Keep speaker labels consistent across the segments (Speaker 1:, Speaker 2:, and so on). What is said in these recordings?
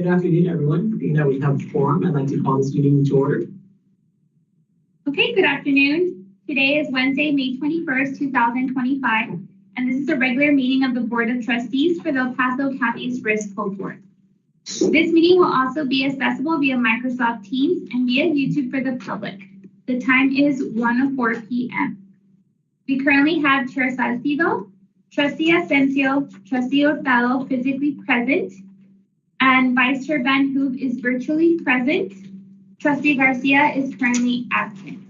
Speaker 1: Good afternoon, everyone. Being that we have a quorum, I'd like to call this meeting to order.
Speaker 2: Okay, good afternoon. Today is Wednesday, May 21st, 2025, and this is a regular meeting of the Board of Trustees for the El Paso County's Risk Board. This meeting will also be accessible via Microsoft Teams and via YouTube for the public. The time is 1:04 p.m. We currently have Chair Salcido, Trustee Asensio, Trustee Hurtado physically present, and Vice Chair Van Hoove is virtually present. Trustee Garcia is currently absent.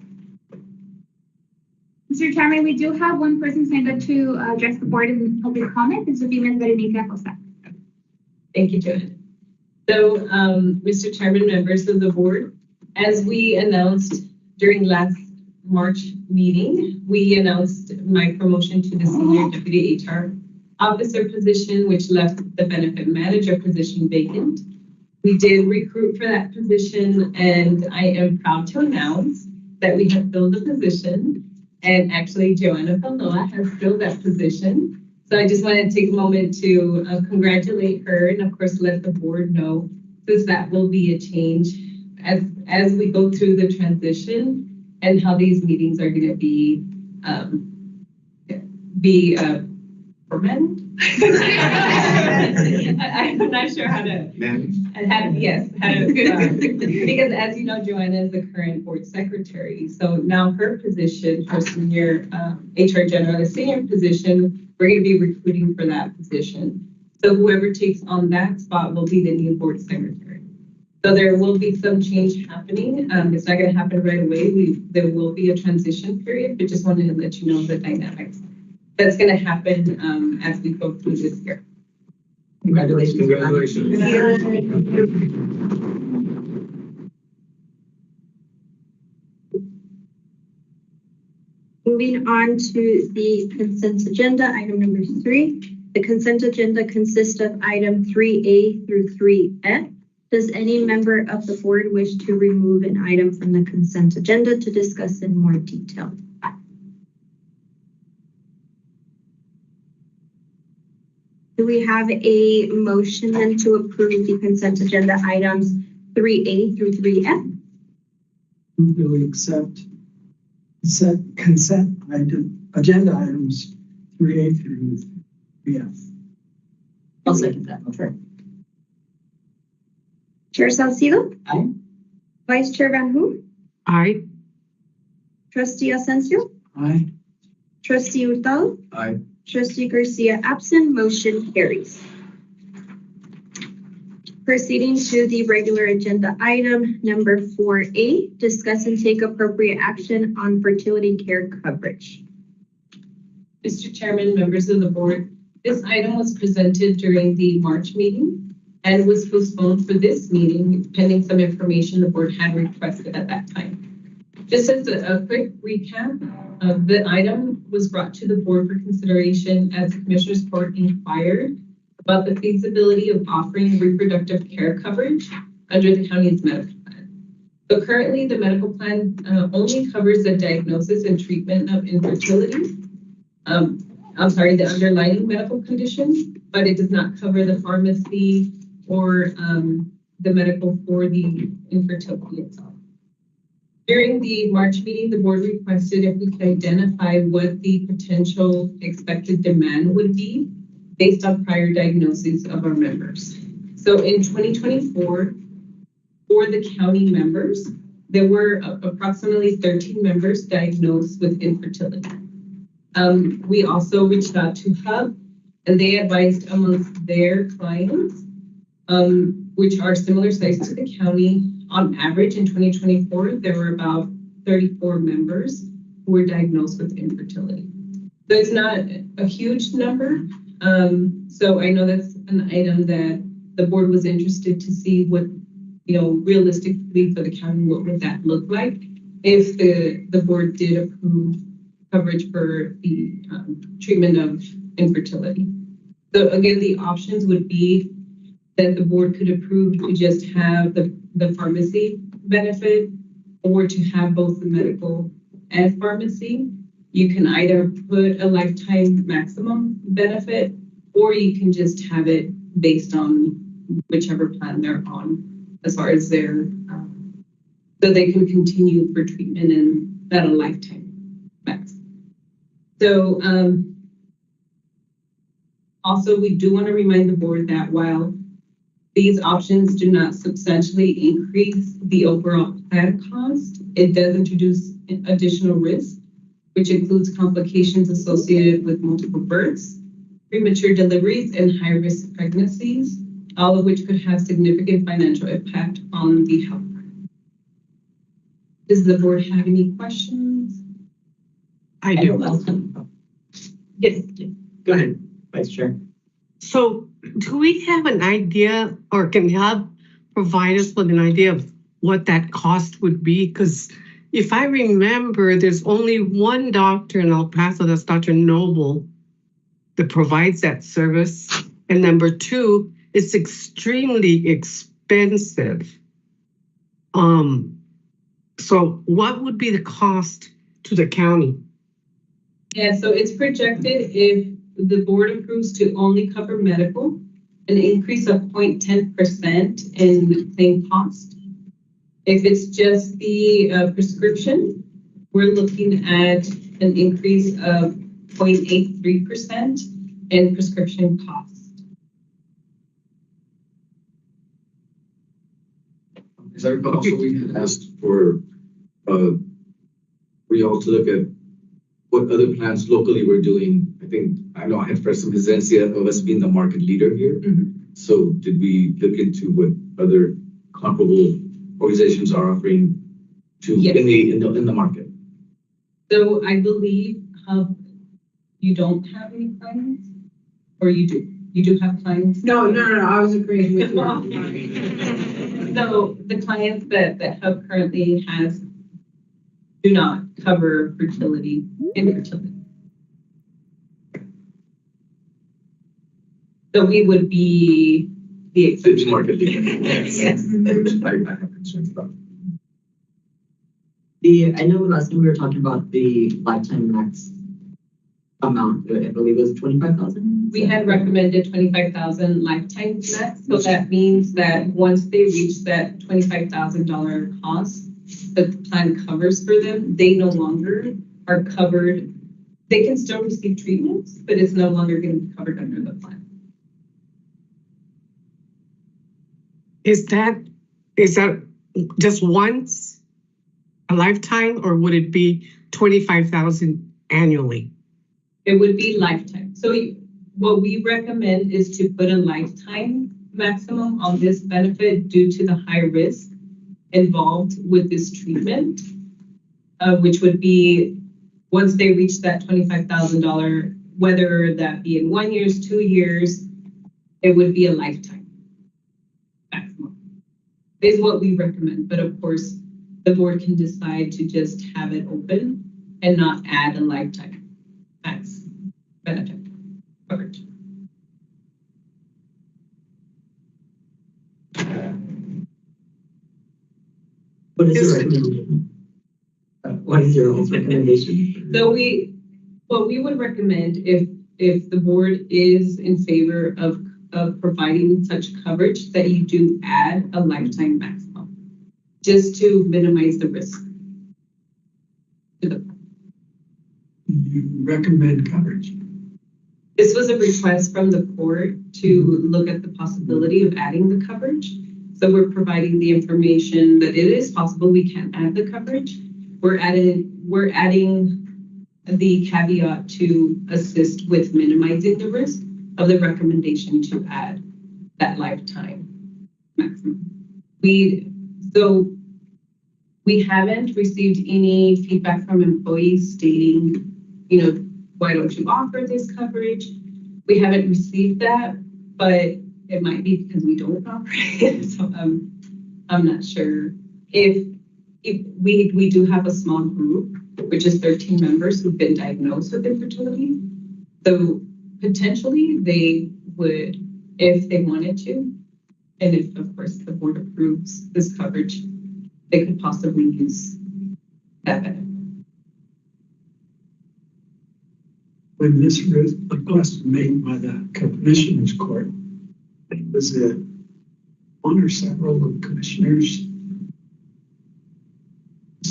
Speaker 2: Mr. Chairman, we do have one person signed up to address the board in public comment. This would be Ms. Berenice Acosta.
Speaker 3: Thank you, Joanne. So, Mr. Chairman, members of the board, as we announced during last March meeting, we announced my promotion to the Senior Deputy HR Officer position, which left the Benefit Manager position vacant. We did recruit for that position, and I am proud to announce that we have filled the position, and actually Joanna Villoa has filled that position. So I just wanted to take a moment to congratulate her, and of course let the board know, since that will be a change as we go through the transition and how these meetings are going to be fermented. I'm not sure how to manage. Because as you know, Joanna is the current board secretary. So now her position, her senior HR general, the senior position, we're going to be recruiting for that position. So whoever takes on that spot will be the new board secretary. So there will be some change happening. It's not going to happen right away. There will be a transition period, but just wanted to let you know the dynamics that's going to happen as we go through this year.
Speaker 1: Congratulations.
Speaker 4: Congratulations.
Speaker 5: Moving on to the consent agenda, item number 3. The consent agenda consists of item 3A through 3F. Does any member of the board wish to remove an item from the consent agenda to discuss in more detail? Do we have a motion then to approve the consent agenda items 3A through 3F?
Speaker 6: Do we accept consent agenda items 3A through 3F?
Speaker 5: I'll second that. Sure. Chair Salcido?
Speaker 1: Aye.
Speaker 5: Vice Chair Van Hoove?
Speaker 1: Aye.
Speaker 5: Trustee Asensio?
Speaker 6: Aye.
Speaker 5: Trustee Hurtado?
Speaker 4: Aye.
Speaker 5: Trustee Garcia absent, motion carries. Proceeding to the regular agenda item number 4A, discuss and take appropriate action on fertility care coverage.
Speaker 3: Mr. Chairman, members of the board, this item was presented during the March meeting and was postponed for this meeting pending some information the board had requested at that time. Just as a quick recap, the item was brought to the board for consideration as the Commissioners Court inquired about the feasibility of offering reproductive care coverage under the county's medical plan. So currently the medical plan only covers the diagnosis and treatment of infertility. The underlying medical condition, but it does not cover the pharmacy or the medical for the infertility itself. During the March meeting, the board requested if we could identify what the potential expected demand would be based on prior diagnoses of our members. So in 2024, for the county members, there were approximately 13 members diagnosed with infertility. We also reached out to HUB, and they advised amongst their clients, which are similar size to the county. On average, in 2024, there were about 34 members who were diagnosed with infertility. So it's not a huge number. So I know that's an item that the board was interested to see what, realistically for the county, what would that look like if the board did approve coverage for the treatment of infertility. So again, the options would be that the board could approve to just have the pharmacy benefit, or to have both the medical and pharmacy. You can either put a lifetime maximum benefit, or you can just have it based on whichever plan they're on, as far as their, so they can continue for treatment and that a lifetime max. So also, we do want to remind the board that while these options do not substantially increase the overall plan cost, it does introduce additional risk, which includes complications associated with multiple births, premature deliveries, and high-risk pregnancies, all of which could have significant financial impact on the health plan. Does the board have any questions?
Speaker 4: I do.
Speaker 3: Yes.
Speaker 1: Go ahead, Vice Chair.
Speaker 4: So do we have an idea, or can help provide us with an idea of what that cost would be? Because if I remember, there's only one doctor in El Paso, that's Dr. Noble, that provides that service. And number two, it's extremely expensive. So what would be the cost to the county?
Speaker 3: Yeah, so it's projected, if the board approves to only cover medical, an increase of 0.10% in claim cost. If it's just the prescription, we're looking at an increase of 0.83% in prescription cost.
Speaker 7: As I recall, also we had asked for y'all to look at what other plans locally were doing. I know I had expressed some hesitancy of us being the market leader here.
Speaker 3: Mm-hmm.
Speaker 7: So did we look into what other comparable organizations are offering to
Speaker 3: Yes.
Speaker 7: in the market?
Speaker 3: So I believe you don't have any clients, or you do? You do have clients?
Speaker 1: No, I was agreeing with you.
Speaker 3: So the clients that Hub currently has do not cover fertility, infertility. So we would be the
Speaker 7: The
Speaker 3: exception.
Speaker 7: market leader.
Speaker 3: Yes.
Speaker 7: I have concerns about.
Speaker 1: I know last time we were talking about the lifetime max amount, I believe it was 25,000.
Speaker 3: We had recommended 25,000 lifetime max, so that means that once they reach that $25,000 cost that the plan covers for them, they no longer are covered. They can still receive treatments, but it's no longer going to be covered under the plan.
Speaker 4: Is that just once a lifetime, or would it be 25,000 annually?
Speaker 3: It would be lifetime. So what we recommend is to put a lifetime maximum on this benefit due to the high risk involved with this treatment, which would be once they reach that $25,000, whether that be in 1 year, 2 years, it would be a lifetime maximum, is what we recommend. But of course, the board can decide to just have it open and not add a lifetime max benefit coverage.
Speaker 1: What is your recommendation? What is your recommendation?
Speaker 3: So what we would recommend, if the board is in favor of providing such coverage, that you do add a lifetime maximum, just to minimize the risk to the.
Speaker 6: You recommend coverage.
Speaker 3: This was a request from the court to look at the possibility of adding the coverage. So we're providing the information that it is possible we can add the coverage. We're adding the caveat to assist with minimizing the risk of the recommendation to add that lifetime maximum. We haven't received any feedback from employees stating, why don't you offer this coverage? We haven't received that, but it might be because we don't offer it. So I'm not sure. If we do have a small group, which is 13 members who've been diagnosed with infertility. So potentially they would, if they wanted to, and if of course the board approves this coverage, they could possibly use that benefit.
Speaker 6: When this request was made by the commissioner's court, was it one or several of the commissioners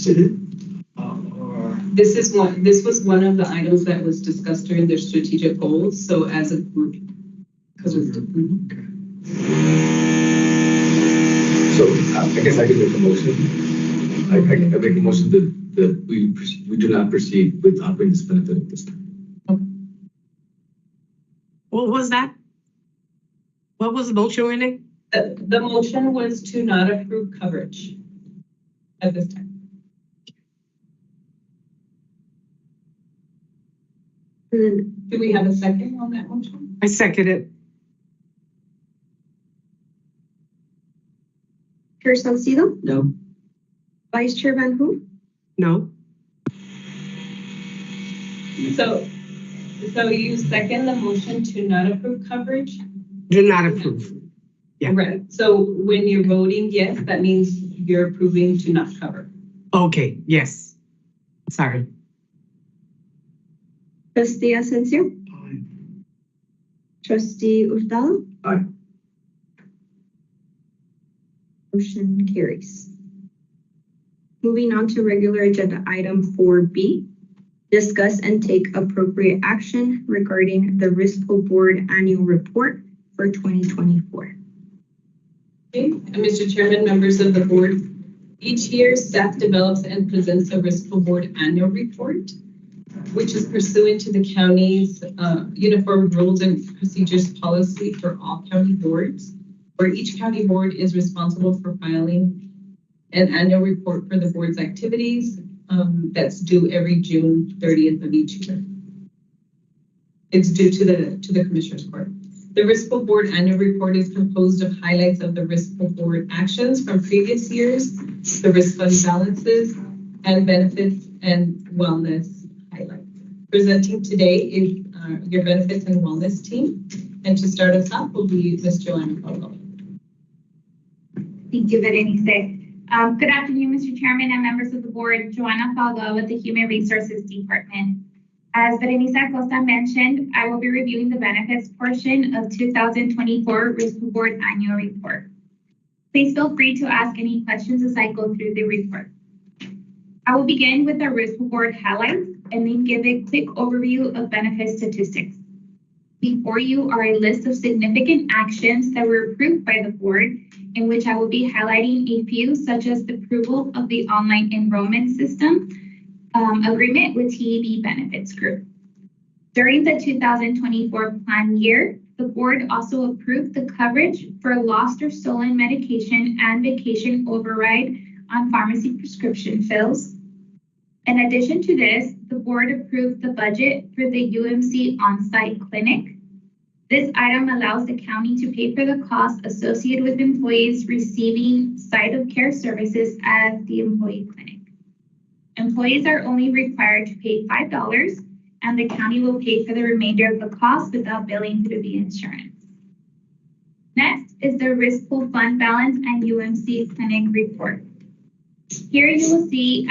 Speaker 6: did it? Or
Speaker 3: This was one of the items that was discussed during their strategic goals, so as a group. Because
Speaker 7: So I guess I can make a motion. I make a motion that we do not proceed with offering this benefit at this time.
Speaker 4: What was that? What was the motion, Renee?
Speaker 3: The motion was to not approve coverage at this time.
Speaker 5: And
Speaker 3: Do we have a second on that motion?
Speaker 4: I second it.
Speaker 5: Chair Salcido,
Speaker 1: No,
Speaker 5: Vice Chair Van Hoen,
Speaker 4: No.
Speaker 3: So you second the motion to not approve coverage?
Speaker 4: Do not approve. Yeah.
Speaker 3: Right. So when you're voting yes, that means you're approving to not cover.
Speaker 4: Okay, yes. Sorry.
Speaker 5: Trustee Asensio,
Speaker 6: aye.
Speaker 5: Trustee Hurtado.
Speaker 7: Aye.
Speaker 5: Motion carries. Moving on to regular agenda item 4B, discuss and take appropriate action regarding the Risk Pool Board Annual Report for 2024.
Speaker 3: Okay, and Mr. Chairman, members of the board, each year staff develops and presents a Risk Pool Board Annual Report, which is pursuant to the county's uniform rules and procedures policy for all county boards, where each county board is responsible for filing an annual report for the board's activities that's due every June 30th of each year. It's due to the Commissioners Court. The Risk Pool Board Annual Report is composed of highlights of the Risk Pool Board actions from previous years, the risk fund balances, and benefits and wellness highlights. Presenting today is your benefits and wellness team. And to start us off will be Ms. Joanna Paso.
Speaker 2: Thank you, Berenice. Good afternoon, Mr. Chairman and members of the board. Joanna Faldo with the Human Resources Department. As Berenice Acosta mentioned, I will be reviewing the benefits portion of 2024 Risk Pool Board Annual Report. Please feel free to ask any questions as I go through the report. I will begin with the Risk Pool Board highlights and then give a quick overview of benefit statistics. Before you are a list of significant actions that were approved by the board, in which I will be highlighting a few, such as the approval of the online enrollment system agreement with TEB Benefits Group. During the 2024 plan year, the board also approved the coverage for lost or stolen medication and vacation override on pharmacy prescription fills. In addition to this, the board approved the budget for the UMC on-site clinic. This item allows the county to pay for the costs associated with employees receiving site of care services at the employee clinic. Employees are only required to pay $5, and the county will pay for the remainder of the cost without billing through the insurance. Next is the Risk Pool Fund Balance and UMC Clinic Report. Here you will see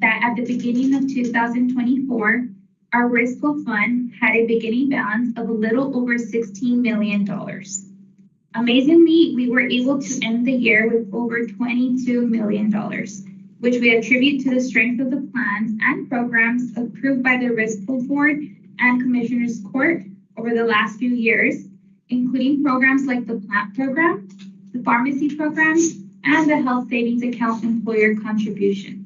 Speaker 2: that at the beginning of 2024, our Risk Pool Fund had a beginning balance of a little over $16 million. Amazingly, we were able to end the year with over $22 million, which we attribute to the strength of the plans and programs approved by the Risk Pool Board and Commissioners Court over the last few years, including programs like the PLANT program, the pharmacy program, and the Health Savings Account employer contribution.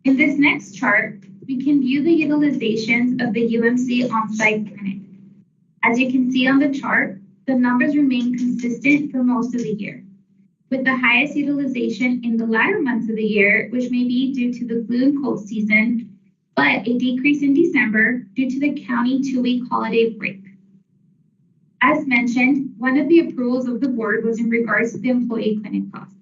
Speaker 2: In this next chart, we can view the utilizations of the UMC on-site clinic. As you can see on the chart, the numbers remain consistent for most of the year, with the highest utilization in the latter months of the year, which may be due to the flu and cold season, but a decrease in December due to the county 2-week holiday break. As mentioned, one of the approvals of the board was in regards to the employee clinic costs.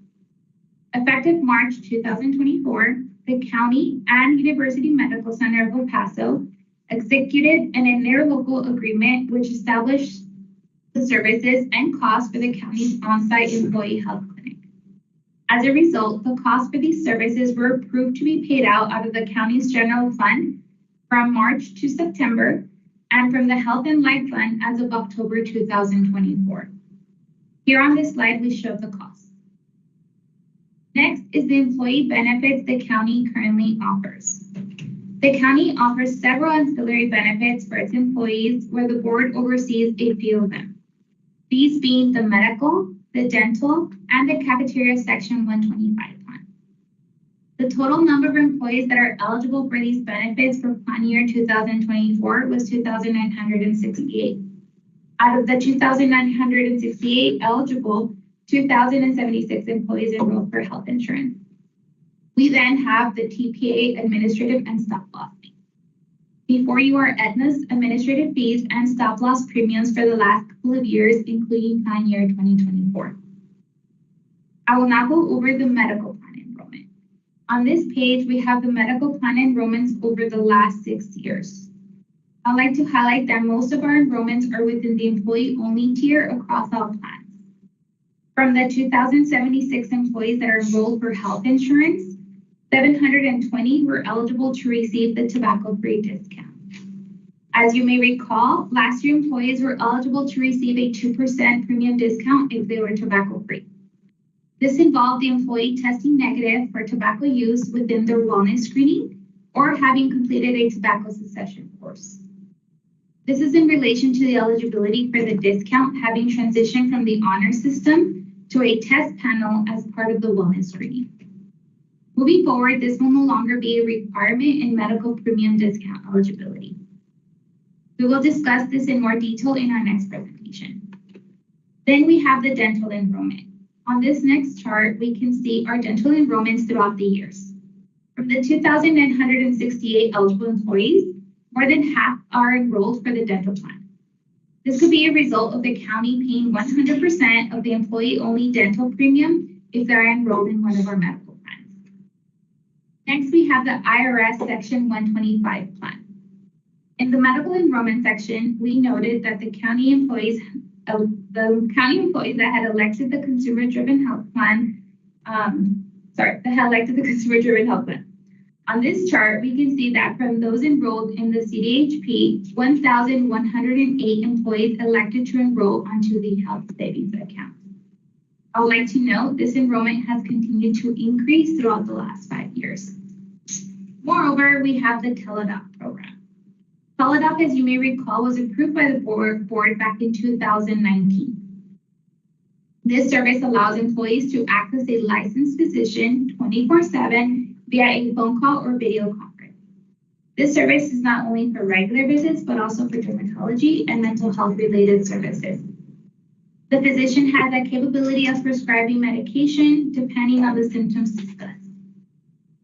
Speaker 2: Effective March 2024, the county and University Medical Center of El Paso executed an interlocal agreement which established the services and costs for the county's on-site employee health clinic. As a result, the costs for these services were approved to be paid out of the county's general fund from March to September and from the Health and Life Fund as of October 2024. Here on this slide, we show the cost. Next is the employee benefits the county currently offers. The county offers several ancillary benefits for its employees where the board oversees a few of them. These being the medical, the dental, and the cafeteria section 125 plan. The total number of employees that are eligible for these benefits for plan year 2024 was 2,968. Out of the 2,968 eligible, 2,076 employees enrolled for health insurance. We then have the TPA administrative and stop loss fees. Before you are Aetna's administrative fees and stop loss premiums for the last couple of years, including plan year 2024. I will now go over the medical plan enrollment. On this page, we have the medical plan enrollments over the last 6 years. I'd like to highlight that most of our enrollments are within the employee-only tier across all plans. From the 2,076 employees that are enrolled for health insurance, 720 were eligible to receive the tobacco-free discount. As you may recall, last year employees were eligible to receive a 2% premium discount if they were tobacco-free. This involved the employee testing negative for tobacco use within their wellness screening or having completed a tobacco cessation course. This is in relation to the eligibility for the discount having transitioned from the honor system to a test panel as part of the wellness screening. Moving forward, this will no longer be a requirement in medical premium discount eligibility. We will discuss this in more detail in our next presentation. Then we have the dental enrollment. On this next chart, we can see our dental enrollments throughout the years. From the 2,968 eligible employees, more than half are enrolled for the dental plan. This could be a result of the county paying 100% of the employee-only dental premium if they're enrolled in one of our medical plans. Next, we have the IRS Section 125 plan. In the medical enrollment section, we noted that the county employees that had elected the consumer-driven health plan, On this chart, we can see that from those enrolled in the CDHP, 1,108 employees elected to enroll onto the health savings account. I would like to note this enrollment has continued to increase throughout the last 5 years. Moreover, we have the Teladoc program. Teladoc, as you may recall, was approved by the board back in 2019. This service allows employees to access a licensed physician 24/7 via a phone call or video conference. This service is not only for regular visits, but also for dermatology and mental health related services. The physician has the capability of prescribing medication depending on the symptoms discussed.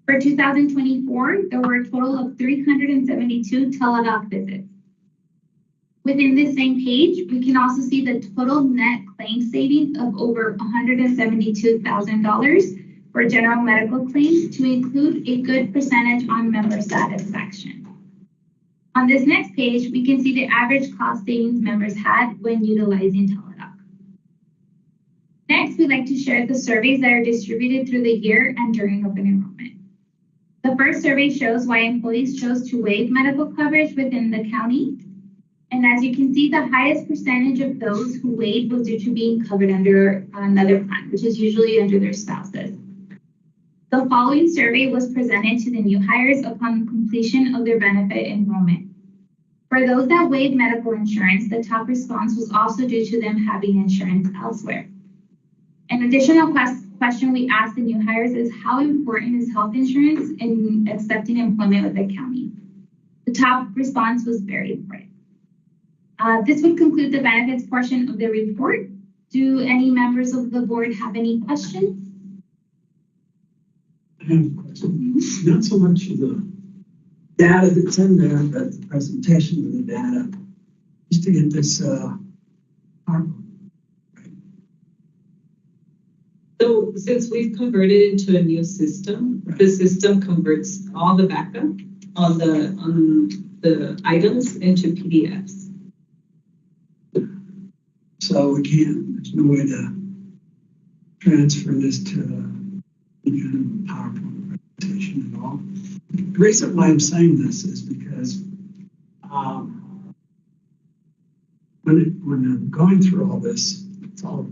Speaker 2: For 2024, there were a total of 372 Teladoc visits. Within this same page, we can also see the total net claim savings of over $172,000 for general medical claims to include a good percentage on member satisfaction. On this next page, we can see the average cost savings members had when utilizing Teladoc. Next, we'd like to share the surveys that are distributed through the year and during open enrollment. The first survey shows why employees chose to waive medical coverage within the county. And as you can see, the highest percentage of those who waived was due to being covered under another plan, which is usually under their spouses. The following survey was presented to the new hires upon completion of their benefit enrollment. For those that waived medical insurance, the top response was also due to them having insurance elsewhere. An additional question we asked the new hires is how important is health insurance in accepting employment with the county? The top response was very important. This would conclude the benefits portion of the report. Do any members of the board have any questions?
Speaker 6: I have a question. Not so much of the data that's in there, but the presentation of the data, just to get this PowerPoint.
Speaker 3: So since we've converted into a new system, the system converts all the backup on the items into PDFs.
Speaker 6: So we can't, there's no way to transfer this to any kind of PowerPoint presentation at all. The reason why I'm saying this is because when I'm going through all this, it's all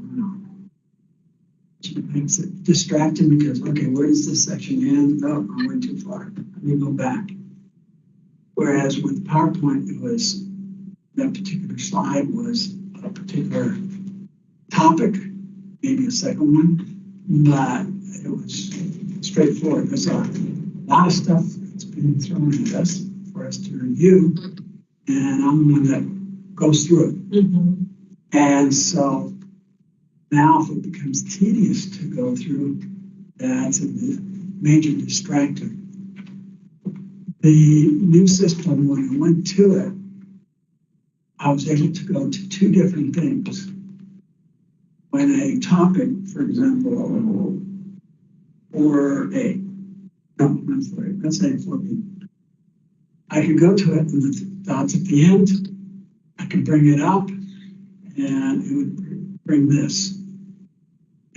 Speaker 6: It's distracting because, okay, where does this section end? Oh, I went too far. Let me go back. Whereas with PowerPoint, it was, that particular slide was a particular topic, maybe a second one, but it was straightforward. There's a lot of stuff that's been thrown at us for us to review, and I'm the one that goes through it.
Speaker 3: Mhm.
Speaker 6: And so now if it becomes tedious to go through, that's a major distractor. The new system, when I went to it, I was able to go to two different things. When a topic, for example, 4A, no, not 4A, let's say 4B. I could go to it and the dots at the end, I could bring it up and it would bring this.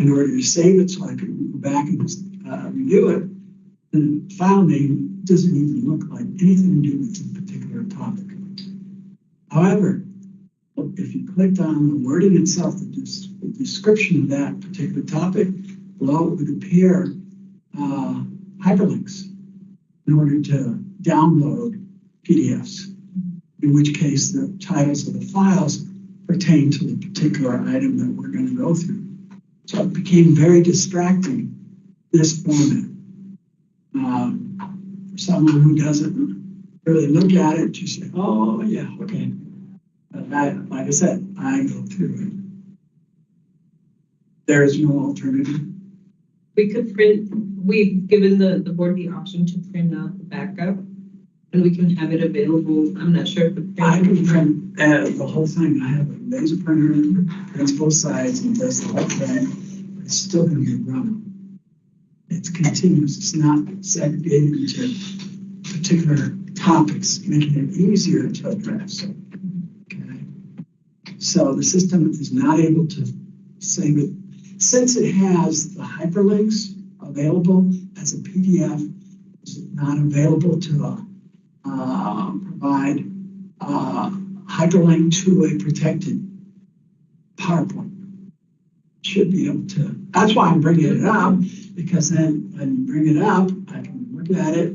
Speaker 6: In order to save it so I could go back and review it, the file name doesn't even look like anything to do with a particular topic. However, if you clicked on the wording itself, the description of that particular topic, below it would appear hyperlinks in order to download PDFs, in which case the titles of the files pertain to the particular item that we're going to go through. So it became very distracting, this format. For someone who doesn't really look at it, you say, oh, yeah, okay. But like I said, I go through it. There is no alternative.
Speaker 3: We could print, we've given the board the option to print out the backup and we can have it available. I'm not sure if the
Speaker 6: I
Speaker 3: printer.
Speaker 6: can print the whole thing. I have a laser printer, prints both sides and does the whole thing. It's still going to be running. It's continuous. It's not segregated into particular topics, making it easier to address. Okay. So the system is not able to save it. Since it has the hyperlinks available as a PDF, it's not available to provide hyperlink to a protected PowerPoint. Should be able to. That's why I'm bringing it up, because then when you bring it up, I can look at it.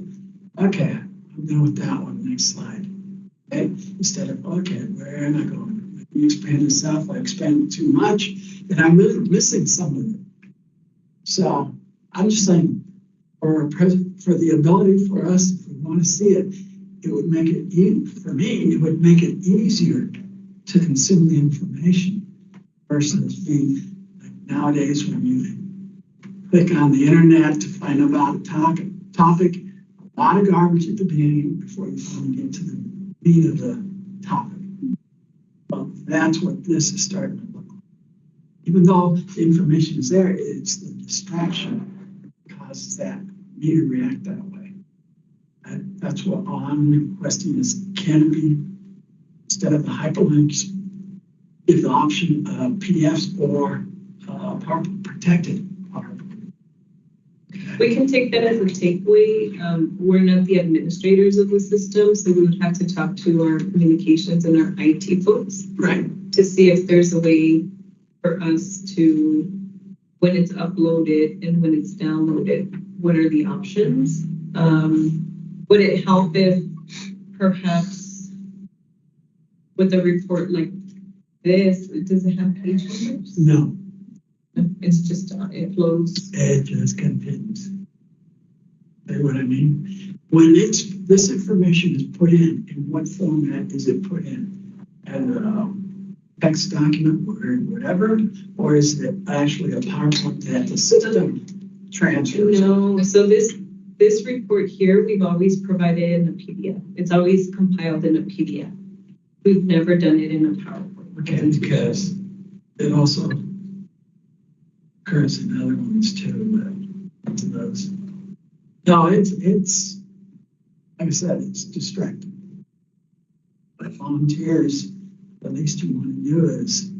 Speaker 6: Okay, I'm done with that one. Next slide. Okay, instead of, okay, where am I going? Let me expand this out. If I expand it too much, then I'm really missing some of it. So I'm just saying, for the ability for us, if we want to see it, it would make it, for me, it would make it easier to consume the information versus being like nowadays when you click on the internet to find about a topic, a lot of garbage at the beginning before you finally get to the meat of the topic. Well, that's what this is starting to look like. Even though the information is there, it's the distraction that causes that me to react that way. And that's what all I'm requesting is, can it be, instead of the hyperlinks, give the option of PDFs or PowerPoint protected PowerPoint. Okay.
Speaker 3: We can take that as a takeaway. We're not the administrators of the system, so we would have to talk to our communications and our IT folks.
Speaker 6: Right.
Speaker 3: To see if there's a way for us to, when it's uploaded and when it's downloaded, what are the options? Would it help if perhaps with a report like this, does it have page numbers?
Speaker 6: No,
Speaker 3: It's just, it flows.
Speaker 6: it just continues. See what I mean? When this information is put in what format is it put in? And text document or whatever, or is it actually a PowerPoint that the system transfers?
Speaker 3: No, so this report here, we've always provided in a PDF. It's always compiled in a PDF. We've never done it in a PowerPoint.
Speaker 6: Okay, because it also occurs in other ones too, but to those. No, it's like I said, it's distracting. But volunteers, the least you want to do is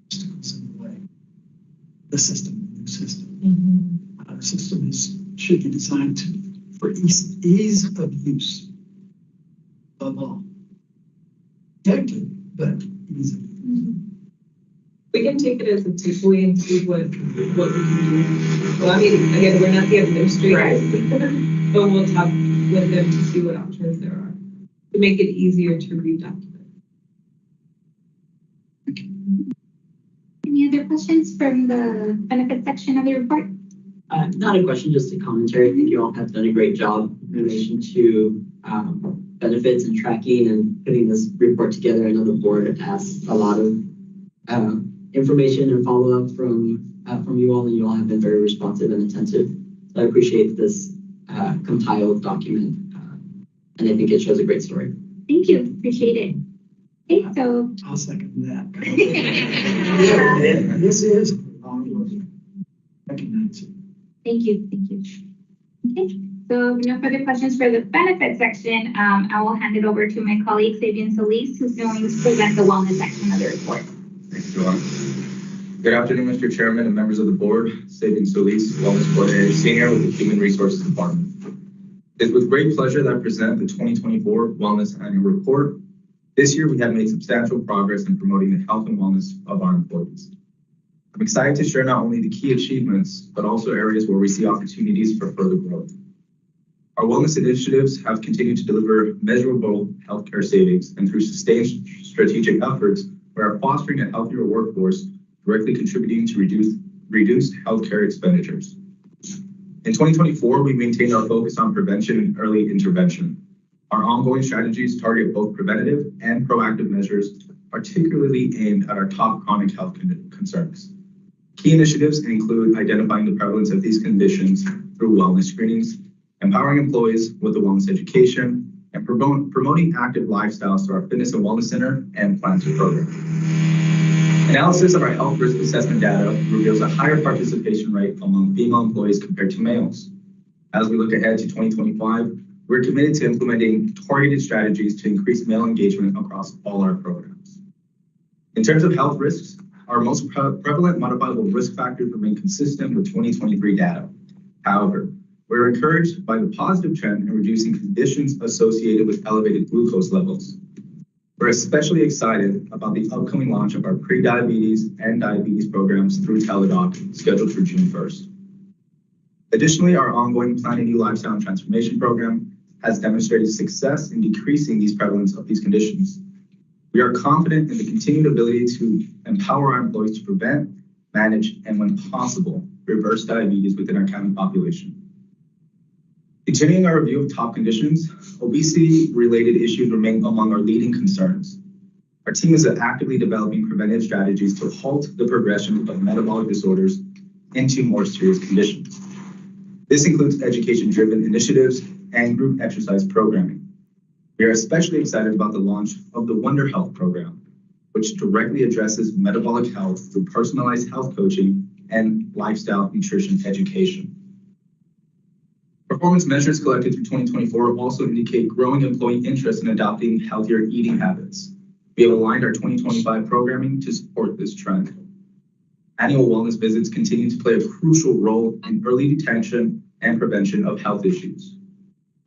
Speaker 6: obstacles in the way. The system, the new system.
Speaker 3: Mm-hmm.
Speaker 6: The system should be designed for ease of use of all. Protected, but ease of use.
Speaker 3: We can take it as a takeaway and see what we can do. Well, I mean, again, we're not the administrators, but we'll talk with them to see what options there are to make it easier to read documents.
Speaker 2: Any other questions from the benefits section of the report?
Speaker 1: Not a question, just a commentary. I think you all have done a great job in relation to benefits and tracking and putting this report together. I know the board asked a lot of information and follow-up from you all, and you all have been very responsive and attentive. So I appreciate this compiled document, and I think it shows a great story.
Speaker 2: Thank you. Appreciate it. Okay, so
Speaker 6: I'll second that. This is recognized.
Speaker 2: thank you. Thank you. Okay, so no further questions for the benefits section. I will hand it over to my colleague, Fabian Solis, who's going to present the wellness section of the report.
Speaker 8: Thanks, Joanne. Good afternoon, Mr. Chairman and members of the board. Fabian Solis, Wellness Coordinator Senior with the Human Resources Department. It's with great pleasure that I present the 2024 Wellness Annual Report. This year, we have made substantial progress in promoting the health and wellness of our employees. I'm excited to share not only the key achievements, but also areas where we see opportunities for further growth. Our wellness initiatives have continued to deliver measurable healthcare savings, and through sustained strategic efforts, we are fostering a healthier workforce, directly contributing to reduced healthcare expenditures. In 2024, we maintained our focus on prevention and early intervention. Our ongoing strategies target both preventative and proactive measures, particularly aimed at our top chronic health concerns. Key initiatives include identifying the prevalence of these conditions through wellness screenings, empowering employees with the wellness education, and promoting active lifestyles through our Fitness and Wellness Center and Planter program. Analysis of our health risk assessment data reveals a higher participation rate among female employees compared to males. As we look ahead to 2025, we're committed to implementing targeted strategies to increase male engagement across all our programs. In terms of health risks, our most prevalent modifiable risk factors remain consistent with 2023 data. However, we're encouraged by the positive trend in reducing conditions associated with elevated glucose levels. We're especially excited about the upcoming launch of our pre-diabetes and diabetes programs through Teladoc, scheduled for June 1st. Additionally, our ongoing Plan a New Lifestyle and Transformation program has demonstrated success in decreasing these prevalence of these conditions. We are confident in the continued ability to empower our employees to prevent, manage, and when possible, reverse diabetes within our county population. Continuing our review of top conditions, obesity-related issues remain among our leading concerns. Our team is actively developing preventive strategies to halt the progression of metabolic disorders into more serious conditions. This includes education-driven initiatives and group exercise programming. We are especially excited about the launch of the Wonder Health program, which directly addresses metabolic health through personalized health coaching and lifestyle nutrition education. Performance measures collected through 2024 also indicate growing employee interest in adopting healthier eating habits. We have aligned our 2025 programming to support this trend. Annual wellness visits continue to play a crucial role in early detection and prevention of health issues.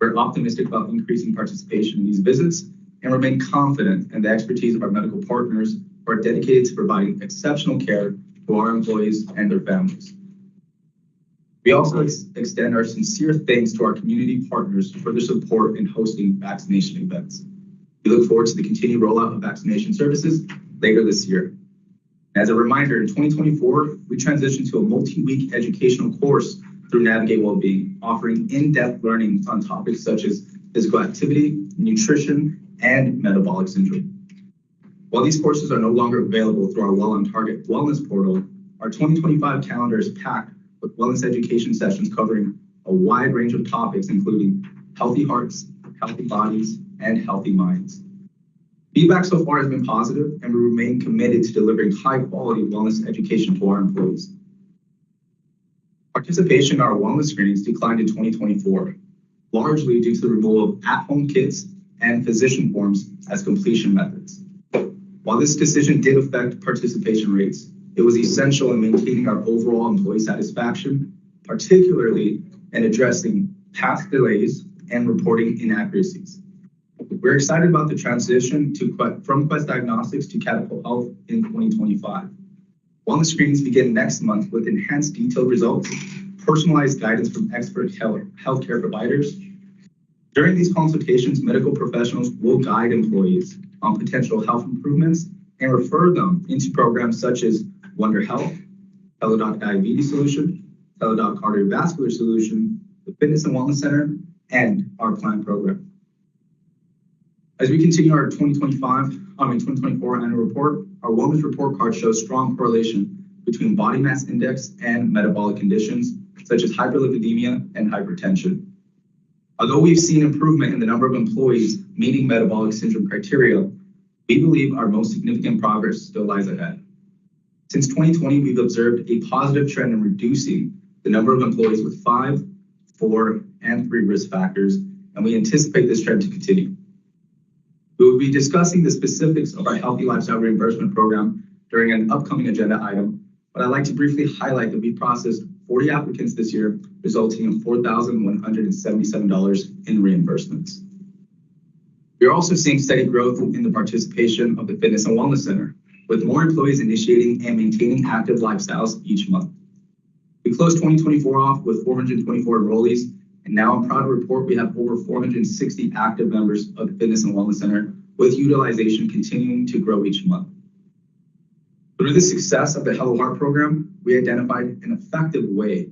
Speaker 8: We're optimistic about increasing participation in these visits and remain confident in the expertise of our medical partners who are dedicated to providing exceptional care to our employees and their families. We also extend our sincere thanks to our community partners for their support in hosting vaccination events. We look forward to the continued rollout of vaccination services later this year. As a reminder, in 2024, we transitioned to a multi-week educational course through Navigate Wellbeing, offering in-depth learning on topics such as physical activity, nutrition, and metabolic syndrome. While these courses are no longer available through our Well on Target wellness portal, our 2025 calendar is packed with wellness education sessions covering a wide range of topics, including healthy hearts, healthy bodies, and healthy minds. Feedback so far has been positive, and we remain committed to delivering high-quality wellness education to our employees. Participation in our wellness screenings declined in 2024, largely due to the removal of at-home kits and physician forms as completion methods. While this decision did affect participation rates, it was essential in maintaining our overall employee satisfaction, particularly in addressing past delays and reporting inaccuracies. We're excited about the transition from Quest Diagnostics to Catapult Health in 2025. Wellness screenings begin next month with enhanced detailed results, personalized guidance from expert healthcare providers. During these consultations, medical professionals will guide employees on potential health improvements and refer them into programs such as Wonder Health, Teladoc Diabetes Solution, Teladoc Cardiovascular Solution, the Fitness and Wellness Center, and our Plan program. As we continue our 2024 annual report, our wellness report card shows strong correlation between body mass index and metabolic conditions such as hyperlipidemia and hypertension. Although we've seen improvement in the number of employees meeting metabolic syndrome criteria, we believe our most significant progress still lies ahead. Since 2020, we've observed a positive trend in reducing the number of employees with 5, 4, and 3 risk factors, and we anticipate this trend to continue. We will be discussing the specifics of our Healthy Lifestyle Reimbursement Program during an upcoming agenda item, but I'd like to briefly highlight that we processed 40 applicants this year, resulting in $4,177 in reimbursements. We are also seeing steady growth in the participation of the Fitness and Wellness Center, with more employees initiating and maintaining active lifestyles each month. We closed 2024 off with 424 enrollees, and now I'm proud to report we have over 460 active members of the Fitness and Wellness Center, with utilization continuing to grow each month. Through the success of the Hello Heart program, we identified an effective way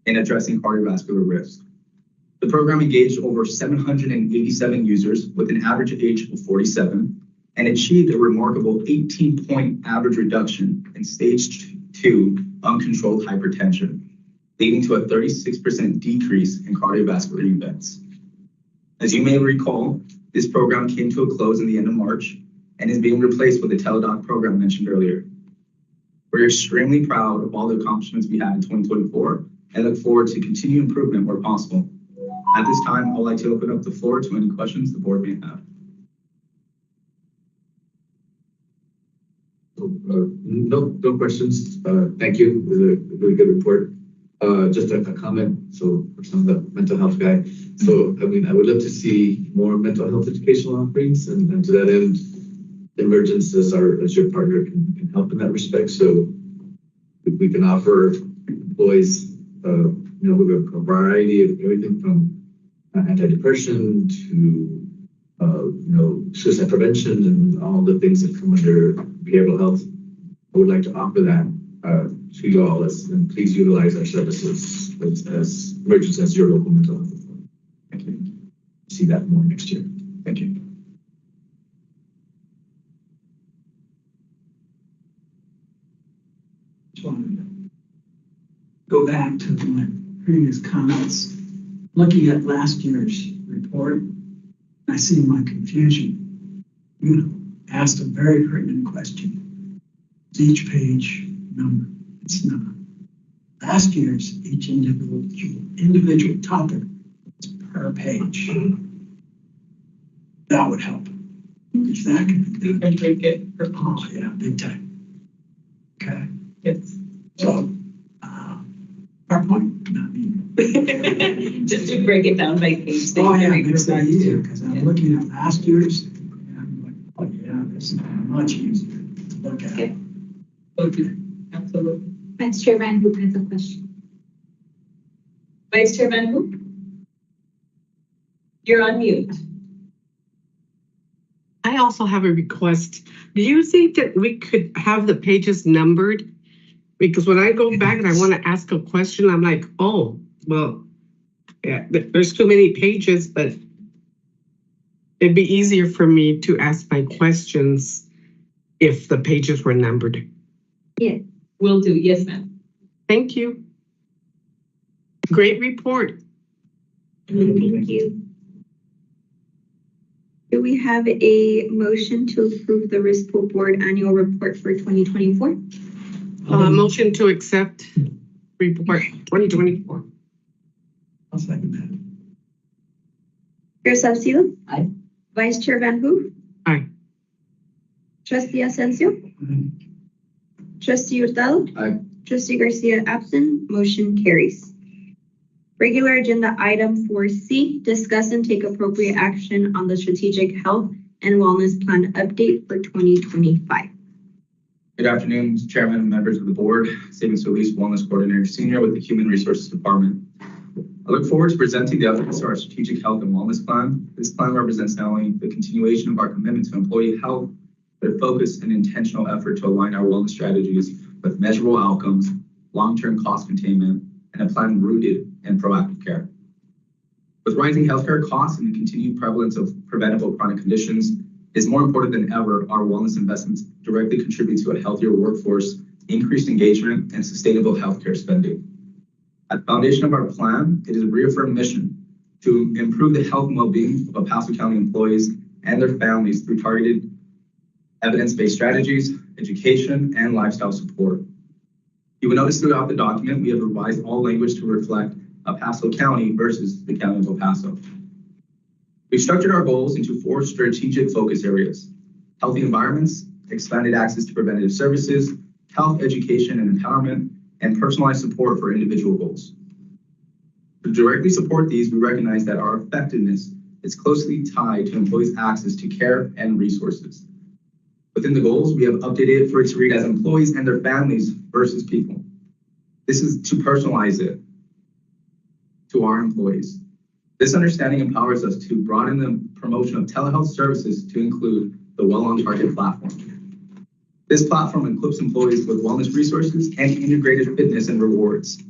Speaker 8: in addressing cardiovascular risk. The program engaged over 787 users with an average age of 47 and achieved a remarkable 18-point average reduction in stage 2 uncontrolled hypertension, leading to a 36% decrease in cardiovascular events. As you may recall, this program came to a close in the end of March and is being replaced with the Teladoc program mentioned earlier. We're extremely proud of all the accomplishments we had in 2024 and look forward to continued improvement where possible. At this time, I would like to open up the floor to any questions the board may have.
Speaker 7: No questions. Thank you. It was a really good report. Just a comment. So, for some of the mental health guy. So, I mean, I would love to see more mental health educational offerings, and to that end, Emergence as your partner can help in that respect. So, we can offer employees, with a variety of everything from antidepressant to suicide prevention and all the things that come under behavioral health. I would like to offer that to you all, and please utilize our services as Emergence as your local mental health authority. Thank you. See that more next year. Thank you.
Speaker 6: Just wanted to go back to my previous comments. Looking at last year's report, I see my confusion. You asked a very pertinent question. Is each page number? It's not. Last year's each individual topic was per page. That would help. If that can be done.
Speaker 3: And break it per
Speaker 6: Oh
Speaker 3: page.
Speaker 6: yeah, big time. Okay.
Speaker 3: Yes.
Speaker 6: So, PowerPoint, not me.
Speaker 3: Just to break it down by page. so
Speaker 6: Oh
Speaker 3: you
Speaker 6: yeah,
Speaker 3: can
Speaker 6: it makes that
Speaker 3: revise
Speaker 6: easier
Speaker 3: too.
Speaker 6: because I'm
Speaker 3: Yeah.
Speaker 6: looking at last year's and I'm like, oh yeah, this is much easier to look at.
Speaker 3: Okay. Okay. Absolutely.
Speaker 2: Vice Chair Van Hook has a question.
Speaker 3: Vice Chair Van Hook? You're on mute.
Speaker 4: I also have a request. Do you think that we could have the pages numbered? Because when I go back and I want to ask a question, I'm like, oh, well, yeah, there's too many pages, but it'd be easier for me to ask my questions if the pages were numbered.
Speaker 5: Yeah.
Speaker 3: Will do. Yes, ma'am.
Speaker 4: Thank you. Great report.
Speaker 5: Thank you. Do we have a motion to approve the Risk Pool Board Annual Report for 2024?
Speaker 4: Motion to accept report 2024.
Speaker 6: I'll second that.
Speaker 5: Chair Salcido?
Speaker 1: Aye.
Speaker 5: Vice Chair Van Hook?
Speaker 4: Aye.
Speaker 5: Trustee Asensio? Trustee Hurtado?
Speaker 7: Aye.
Speaker 5: Trustee Garcia absent, motion carries. Regular agenda item 4C, discuss and take appropriate action on the strategic health and wellness plan update for 2025.
Speaker 8: Good afternoon, Mr. Chairman and members of the board. Savings Release Wellness Coordinator Senior with the Human Resources Department. I look forward to presenting the updates to our strategic health and wellness plan. This plan represents not only the continuation of our commitment to employee health, but a focused and intentional effort to align our wellness strategies with measurable outcomes, long-term cost containment, and a plan rooted in proactive care. With rising healthcare costs and the continued prevalence of preventable chronic conditions, it is more important than ever our wellness investments directly contribute to a healthier workforce, increased engagement, and sustainable healthcare spending. At the foundation of our plan, it is a reaffirmed mission to improve the health and well-being of El Paso County employees and their families through targeted evidence-based strategies, education, and lifestyle support. You will notice throughout the document, we have revised all language to reflect El Paso County versus the County of El Paso. We've structured our goals into 4 strategic focus areas: healthy environments, expanded access to preventative services, health education and empowerment, and personalized support for individual goals. To directly support these, we recognize that our effectiveness is closely tied to employees' access to care and resources. Within the goals, we have updated it for it to read as employees and their families versus people. This is to personalize it to our employees. This understanding empowers us to broaden the promotion of telehealth services to include the Well on Target platform. This platform equips employees with wellness resources and integrated fitness and rewards.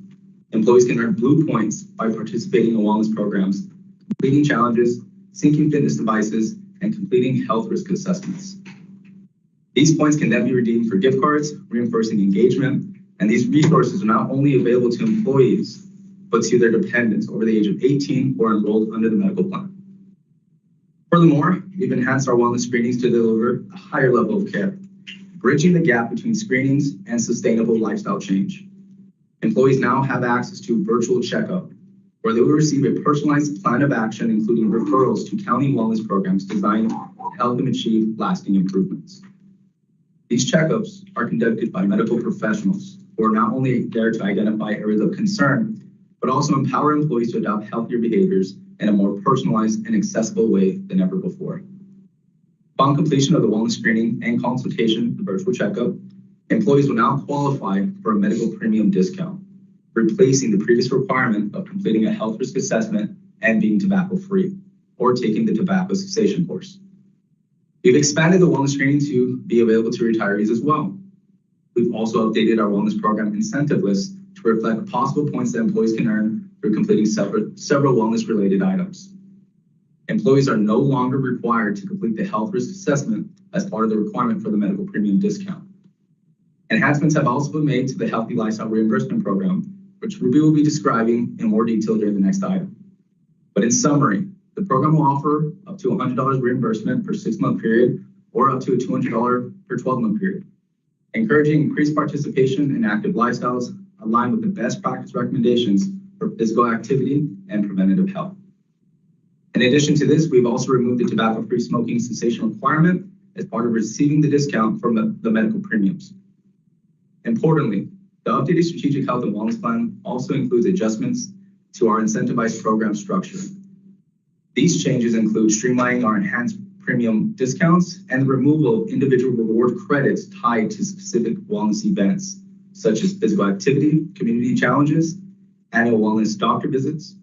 Speaker 8: Employees can earn blue points by participating in wellness programs, completing challenges, syncing fitness devices, and completing health risk assessments. These points can then be redeemed for gift cards, reinforcing engagement, and these resources are not only available to employees, but to their dependents over the age of 18 or enrolled under the medical plan. Furthermore, we've enhanced our wellness screenings to deliver a higher level of care, bridging the gap between screenings and sustainable lifestyle change. Employees now have access to virtual checkup, where they will receive a personalized plan of action, including referrals to county wellness programs designed to help them achieve lasting improvements. These checkups are conducted by medical professionals who are not only there to identify areas of concern, but also empower employees to adopt healthier behaviors in a more personalized and accessible way than ever before. Upon completion of the wellness screening and consultation, the virtual checkup, employees will now qualify for a medical premium discount, replacing the previous requirement of completing a health risk assessment and being tobacco-free, or taking the tobacco cessation course. We've expanded the wellness screening to be available to retirees as well. We've also updated our wellness program incentive list to reflect possible points that employees can earn through completing several wellness-related items. Employees are no longer required to complete the health risk assessment as part of the requirement for the medical premium discount. Enhancements have also been made to the Healthy Lifestyle Reimbursement Program, which Ruby will be describing in more detail during the next item. But in summary, the program will offer up to $100 reimbursement per 6-month period or up to a $200 per 12-month period, encouraging increased participation in active lifestyles aligned with the best practice recommendations for physical activity and preventative health. In addition to this, we've also removed the tobacco-free smoking cessation requirement as part of receiving the discount from the medical premiums. Importantly, the updated strategic health and wellness plan also includes adjustments to our incentivized program structure. These changes include streamlining our enhanced premium discounts and the removal of individual reward credits tied to specific wellness events, such as physical activity, community challenges, annual wellness doctor visits.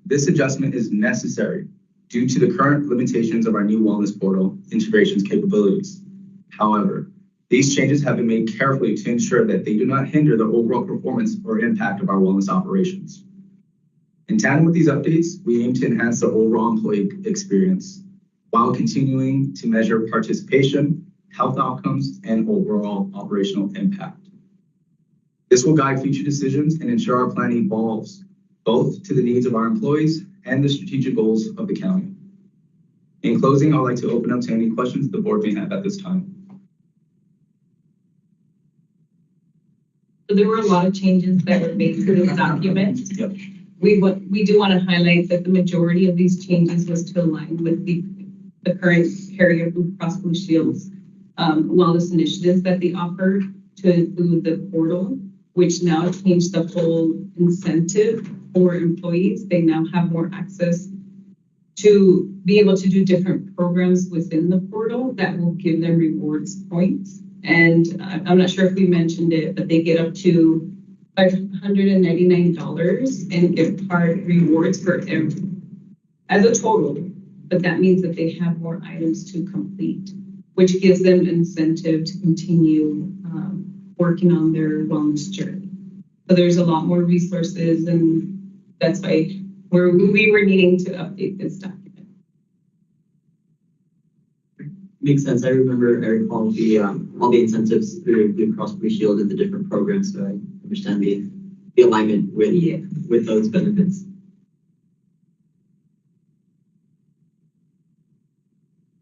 Speaker 8: This adjustment is necessary due to the current limitations of our new wellness portal integrations capabilities. However, these changes have been made carefully to ensure that they do not hinder the overall performance or impact of our wellness operations. In tandem with these updates, we aim to enhance the overall employee experience while continuing to measure participation, health outcomes, and overall operational impact. This will guide future decisions and ensure our plan evolves both to the needs of our employees and the strategic goals of the county. In closing, I'd like to open up to any questions the board may have at this time.
Speaker 3: So there were a lot of changes that were made to this document.
Speaker 8: Yep.
Speaker 3: We do want to highlight that the majority of these changes was to align with the current Carrier Blue Cross Blue Shield's wellness initiatives that they offer, to include the portal, which now changed the whole incentive for employees. They now have more access to be able to do different programs within the portal that will give them rewards points. And I'm not sure if we mentioned it, but they get up to $599 in gift card rewards as a total. But that means that they have more items to complete, which gives them incentive to continue working on their wellness journey. So there's a lot more resources, and that's why we were needing to update this document.
Speaker 1: Makes sense. I recall all the incentives through Blue Cross Blue Shield and the different programs, so I understand the alignment with those benefits.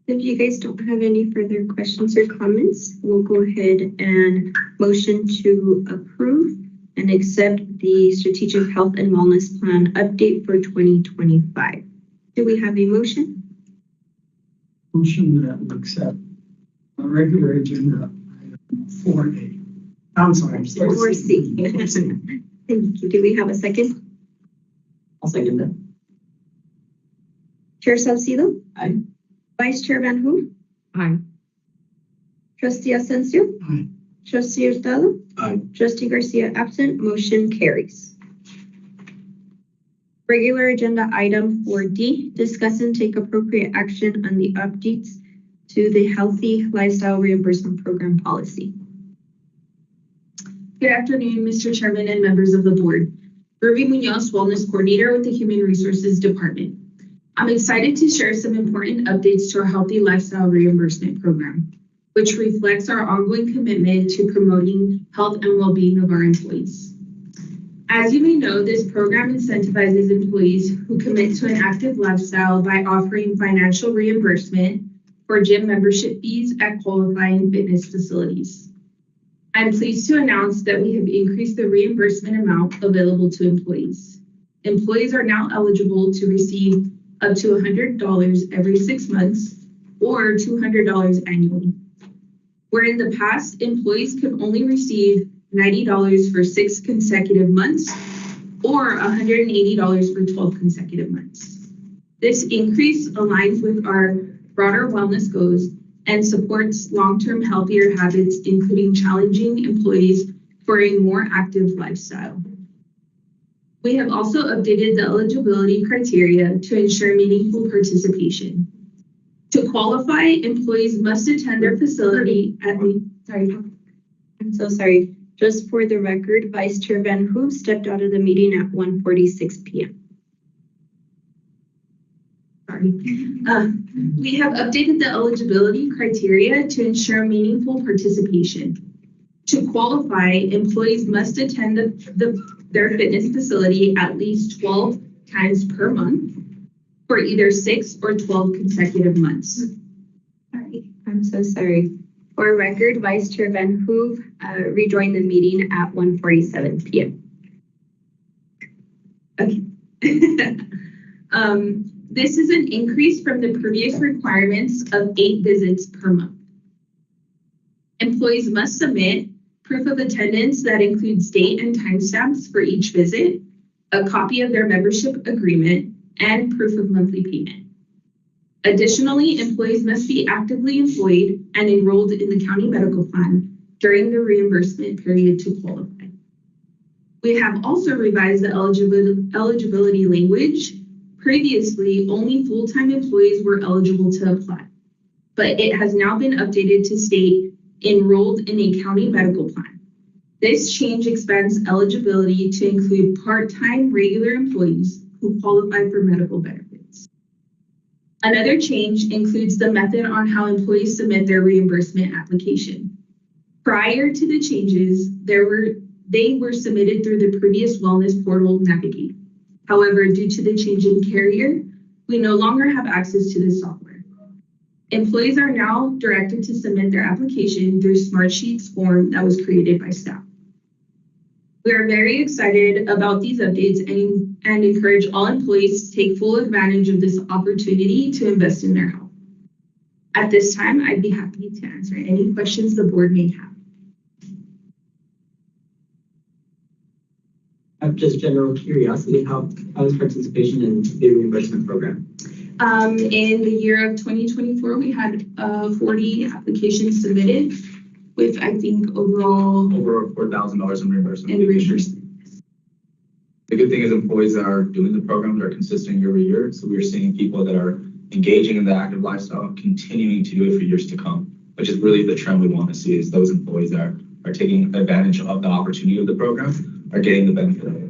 Speaker 5: If you guys don't have any further questions or comments, we'll go ahead and motion to approve and accept the Strategic Health and Wellness Plan update for 2025. Do we have a motion?
Speaker 6: Motion that we accept a regular agenda item 4A. I'm sorry,
Speaker 5: 4C. Thank you. Do we have a second?
Speaker 1: I'll second that.
Speaker 5: Chair Salcido?
Speaker 1: Aye.
Speaker 5: Vice Chair Van Hoen?
Speaker 4: Aye.
Speaker 5: Trustee Asensio?
Speaker 6: Aye.
Speaker 5: Trustee Hurtado?
Speaker 7: Aye.
Speaker 5: Trustee Garcia absent. Motion carries. Regular agenda item 4D, discuss and take appropriate action on the updates to the Healthy Lifestyle Reimbursement Program policy.
Speaker 9: Good afternoon, Mr. Chairman and members of the board. Ruby Munoz, Wellness Coordinator with the Human Resources Department. I'm excited to share some important updates to our Healthy Lifestyle Reimbursement Program, which reflects our ongoing commitment to promoting health and well-being of our employees. As you may know, this program incentivizes employees who commit to an active lifestyle by offering financial reimbursement for gym membership fees at qualifying fitness facilities. I'm pleased to announce that we have increased the reimbursement amount available to employees. Employees are now eligible to receive up to $100 every 6 months or $200 annually. Where in the past, employees could only receive $90 for 6 consecutive months or $180 for 12 consecutive months. This increase aligns with our broader wellness goals and supports long-term healthier habits, including challenging employees for a more active lifestyle. We have also updated the eligibility criteria to ensure meaningful participation. To qualify, employees must attend their facility at least,
Speaker 5: I'm so sorry. Just for the record, Vice Chair Van Hoen stepped out of the meeting at 1:46 p.m.
Speaker 9: We have updated the eligibility criteria to ensure meaningful participation. To qualify, employees must attend their fitness facility at least 12 times per month for either 6 or 12 consecutive months.
Speaker 5: Sorry, I'm so sorry. For record, Vice Chair Van Hoen rejoined the meeting at 1:47 p.m.
Speaker 9: Okay. This is an increase from the previous requirements of 8 visits per month. Employees must submit proof of attendance that includes date and timestamps for each visit, a copy of their membership agreement, and proof of monthly payment. Additionally, employees must be actively employed and enrolled in the county medical plan during the reimbursement period to qualify. We have also revised the eligibility language. Previously, only full-time employees were eligible to apply, but it has now been updated to state enrolled in a county medical plan. This change expands eligibility to include part-time regular employees who qualify for medical benefits. Another change includes the method on how employees submit their reimbursement application. Prior to the changes, they were submitted through the previous wellness portal Navigate. However, due to the change in carrier, we no longer have access to this software. Employees are now directed to submit their application through Smartsheets form that was created by staff. We are very excited about these updates and encourage all employees to take full advantage of this opportunity to invest in their health. At this time, I'd be happy to answer any questions the board may have.
Speaker 1: Just general curiosity, how is participation in the reimbursement program?
Speaker 9: In the year of 2024, we had 40 applications submitted. with, I think, overall
Speaker 8: Over $4,000 in reimbursement.
Speaker 9: and reimbursement.
Speaker 8: The good thing is employees that are doing the programs are consistent year over year. So we're seeing people that are engaging in the active lifestyle, continuing to do it for years to come, which is really the trend we want to see, is those employees that are taking advantage of the opportunity of the program are getting the benefit of it.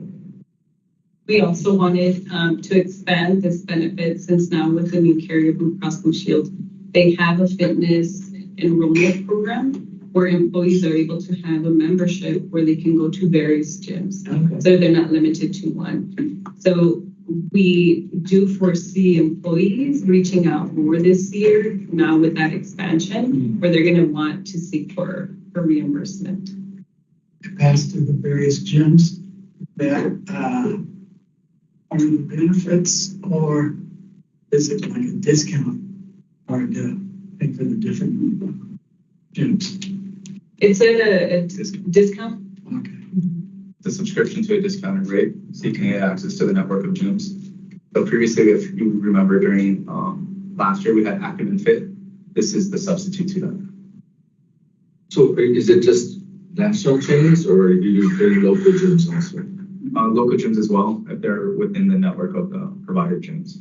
Speaker 3: We also wanted to expand this benefit, since now with the new carrier Blue Cross Blue Shield, they have a fitness enrollment program where employees are able to have a membership where they can go to various gyms.
Speaker 1: Okay.
Speaker 3: So they're not limited to one. So we do foresee employees reaching out more this year now with that expansion, where they're going to want to seek for reimbursement.
Speaker 6: Pass to the various gyms that are the benefits, or is it like a discount or to pay for the different gyms?
Speaker 3: It's a discount.
Speaker 6: Okay.
Speaker 8: The subscription to a discounted rate, so you can get access to the network of gyms. So previously, if you remember during last year, we had Active and Fit. This is the substitute to that.
Speaker 7: So is it just national chains, or are you doing local gyms also?
Speaker 8: Local gyms as well, if they're within the network of the provider gyms.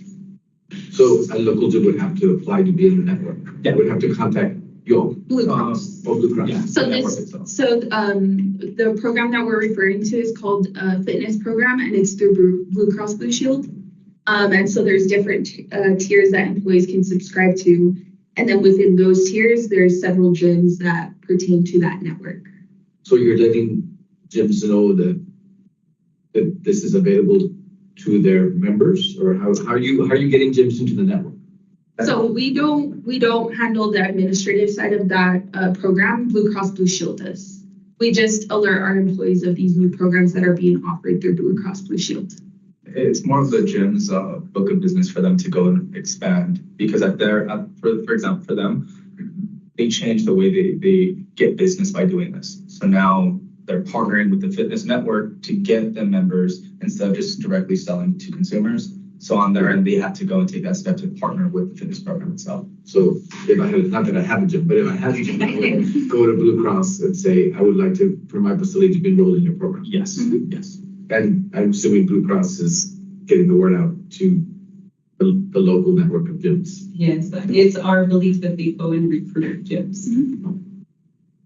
Speaker 7: So a local gym would have to apply to be in the network?
Speaker 8: Yeah.
Speaker 7: Would have to contact you
Speaker 9: Blue Cross.
Speaker 7: or Blue Cross?
Speaker 8: Yeah.
Speaker 9: So
Speaker 8: the network
Speaker 9: this,
Speaker 8: itself.
Speaker 9: so the program that we're referring to is called Fitness Program, and it's through Blue Cross Blue Shield. And so there's different tiers that employees can subscribe to. And then within those tiers, there's several gyms that pertain to that network.
Speaker 7: So you're letting gyms know that this is available to their members, or how are you getting gyms into the network?
Speaker 9: So we don't handle the administrative side of that program. Blue Cross Blue Shield does. We just alert our employees of these new programs that are being offered through Blue Cross Blue Shield.
Speaker 8: It's more of the gym's book of business for them to go and expand, because for example, for them, they change the way they get business by doing this. So now they're partnering with the fitness network to get them members instead of just directly selling to consumers. So on their end, they had to go and take that step to partner with the fitness program itself.
Speaker 7: So if I had, not that I have a gym, but if I had a gym, I would go to Blue Cross and say, I would like for my facility to be enrolled in your program.
Speaker 8: Yes, yes.
Speaker 7: And I'm assuming Blue Cross is getting the word out to the local network of gyms.
Speaker 3: Yes, it's our belief that they go and recruit gyms.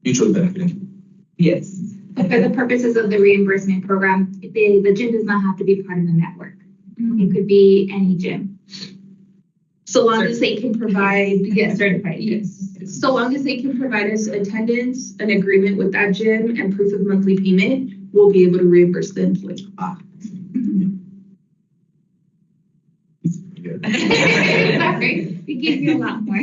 Speaker 8: Mutually benefiting.
Speaker 3: Yes.
Speaker 2: But for the purposes of the reimbursement program, the gym does not have to be part of the network. It could be any gym.
Speaker 9: So long as they can provide, yes,
Speaker 2: Certified.
Speaker 9: yes. So long as they can provide us attendance, an agreement with that gym, and proof of monthly payment, we'll be able to reimburse the employee.
Speaker 2: Sorry, we give you a lot more.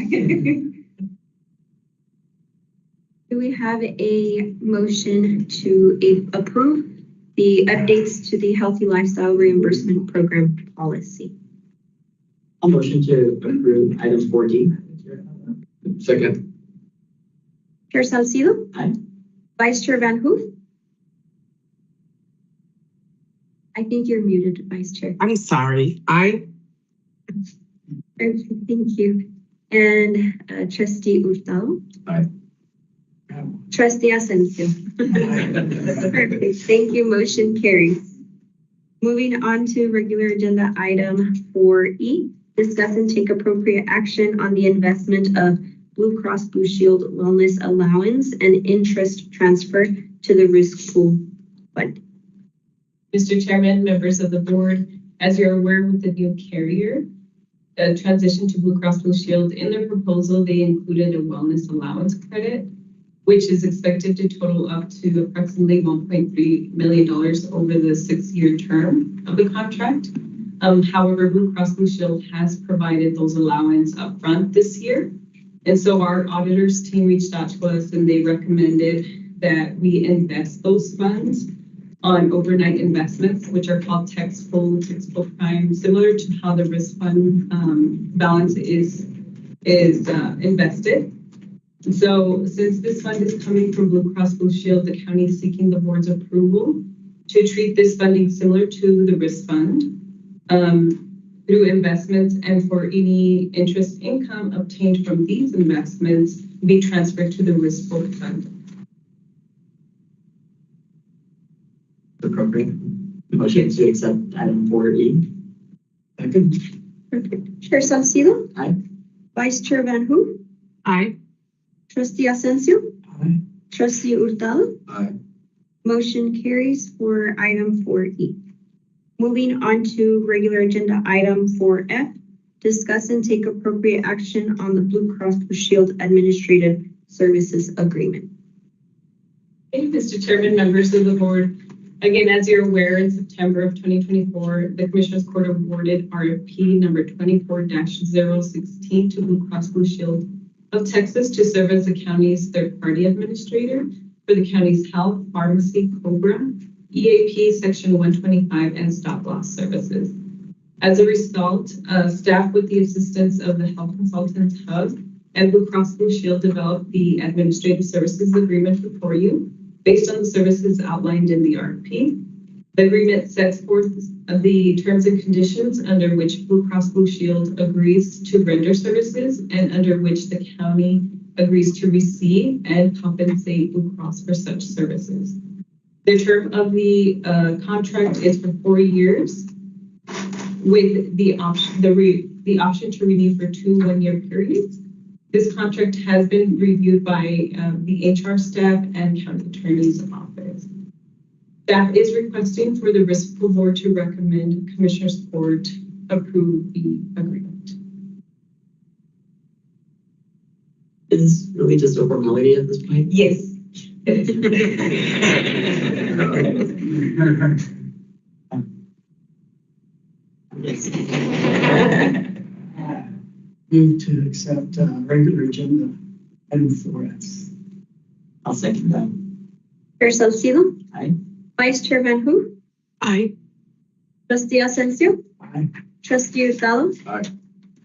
Speaker 5: Do we have a motion to approve the updates to the Healthy Lifestyle Reimbursement Program policy?
Speaker 1: A motion to approve item 4D.
Speaker 7: Second.
Speaker 5: Chair Salcido?
Speaker 1: Aye.
Speaker 5: Vice Chair Van Hoof? I think you're muted, Vice Chair.
Speaker 4: I'm sorry. I
Speaker 5: Perfect, thank you. And Trustee Hurtado?
Speaker 7: Aye.
Speaker 5: Trustee Asensio? Perfect, thank you. Motion carries. Moving on to regular agenda item 4E, discuss and take appropriate action on the investment of Blue Cross Blue Shield Wellness Allowance and interest transfer to the risk pool fund.
Speaker 3: Mr. Chairman, members of the board, as you're aware with the new carrier, transition to Blue Cross Blue Shield, in their proposal, they included a wellness allowance credit, which is expected to total up to approximately $1.3 million over the 6-year term of the contract. However, Blue Cross Blue Shield has provided those allowance upfront this year. And so our auditors team reached out to us and they recommended that we invest those funds on overnight investments, which are called taxable prime, similar to how the risk fund balance is invested. So since this fund is coming from Blue Cross Blue Shield, the county is seeking the board's approval to treat this funding similar to the risk fund through investments, and for any interest income obtained from these investments be transferred to the risk pool fund.
Speaker 1: appropriate. Motion to accept item 4E.
Speaker 6: Second.
Speaker 5: Perfect. Chair Salcido?
Speaker 1: Aye.
Speaker 5: Vice Chair Van Hu?
Speaker 4: Aye.
Speaker 5: Trustee Asensio?
Speaker 6: Aye.
Speaker 5: Trustee Hurtado?
Speaker 7: Aye.
Speaker 5: Motion carries for item 4E. Moving on to regular agenda item 4F, discuss and take appropriate action on the Blue Cross Blue Shield Administrative Services Agreement.
Speaker 3: Hey, Mr. Chairman, members of the board. Again, as you're aware, in September of 2024, the Commissioners Court awarded RFP number 24-016 to Blue Cross Blue Shield of Texas to serve as the county's third-party administrator for the county's health pharmacy program, EAP Section 125, and stop-loss services. As a result, staff with the assistance of the Health Consultants Hub and Blue Cross Blue Shield developed the Administrative Services Agreement before you, based on the services outlined in the RFP. The agreement sets forth the terms and conditions under which Blue Cross Blue Shield agrees to render services and under which the county agrees to receive and compensate Blue Cross for such services. The term of the contract is for 4 years with the option to renew for 2 one-year periods. This contract has been reviewed by the HR staff and county attorney's office. Staff is requesting for the risk pool board to recommend Commissioners Court approve the agreement.
Speaker 1: Is this really just a formality at this point?
Speaker 3: Yes.
Speaker 6: Move to accept regular agenda item 4S.
Speaker 1: I'll second that.
Speaker 5: Chair Salcido?
Speaker 1: Aye.
Speaker 5: Vice Chair Van Hu?
Speaker 4: Aye.
Speaker 5: Trustee Asensio?
Speaker 6: Aye.
Speaker 5: Trustee Hurtado?
Speaker 7: Aye.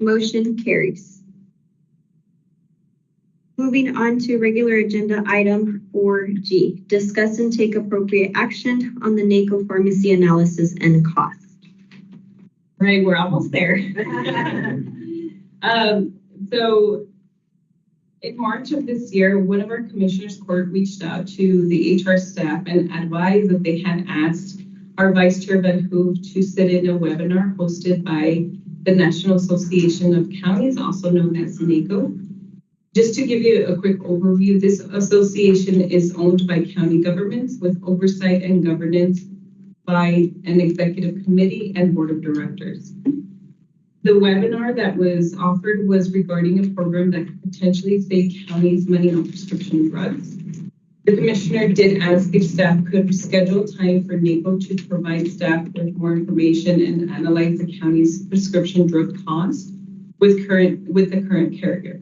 Speaker 5: Motion carries. Moving on to regular agenda item 4G, discuss and take appropriate action on the NACO pharmacy analysis and cost.
Speaker 3: Right, we're almost there. So in March of this year, one of our Commissioners Court reached out to the HR staff and advised that they had asked our Vice Chair Van Hu to sit in a webinar hosted by the National Association of Counties, also known as NACO. Just to give you a quick overview, this association is owned by county governments with oversight and governance by an executive committee and board of directors. The webinar that was offered was regarding a program that could potentially save counties money on prescription drugs. The commissioner did ask if staff could schedule time for NACO to provide staff with more information and analyze the county's prescription drug costs with the current carrier.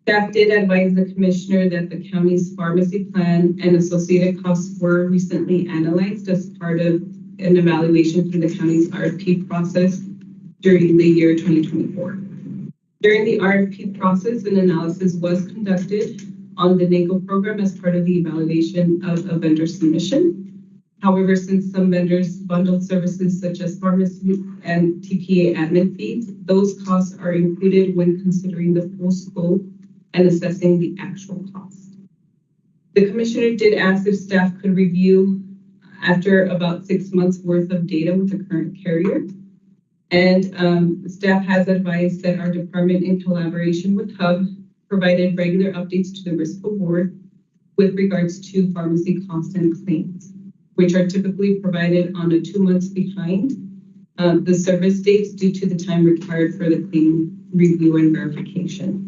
Speaker 3: Staff did advise the commissioner that the county's pharmacy plan and associated costs were recently analyzed as part of an evaluation through the county's RFP process during the year 2024. During the RFP process, an analysis was conducted on the NACO program as part of the evaluation of a vendor submission. However, since some vendors bundled services such as pharmacy and TPA admin fees, those costs are included when considering the full scope and assessing the actual cost. The commissioner did ask if staff could review after about 6 months worth of data with the current carrier. And staff has advised that our department, in collaboration with HUB, provided regular updates to the risk pool board with regards to pharmacy costs and claims, which are typically provided on a 2 months behind the service dates due to the time required for the claim review and verification.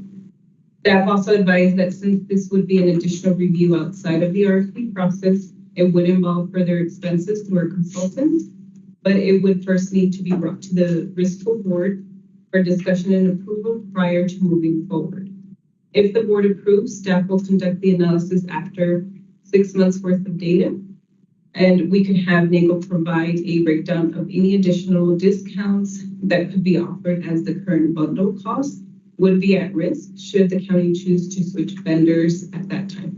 Speaker 3: Staff also advised that since this would be an additional review outside of the RFP process, it would involve further expenses to our consultants, but it would first need to be brought to the risk pool board for discussion and approval prior to moving forward. If the board approves, staff will conduct the analysis after 6 months worth of data, and we could have NACO provide a breakdown of any additional discounts that could be offered as the current bundle cost would be at risk should the county choose to switch vendors at that time.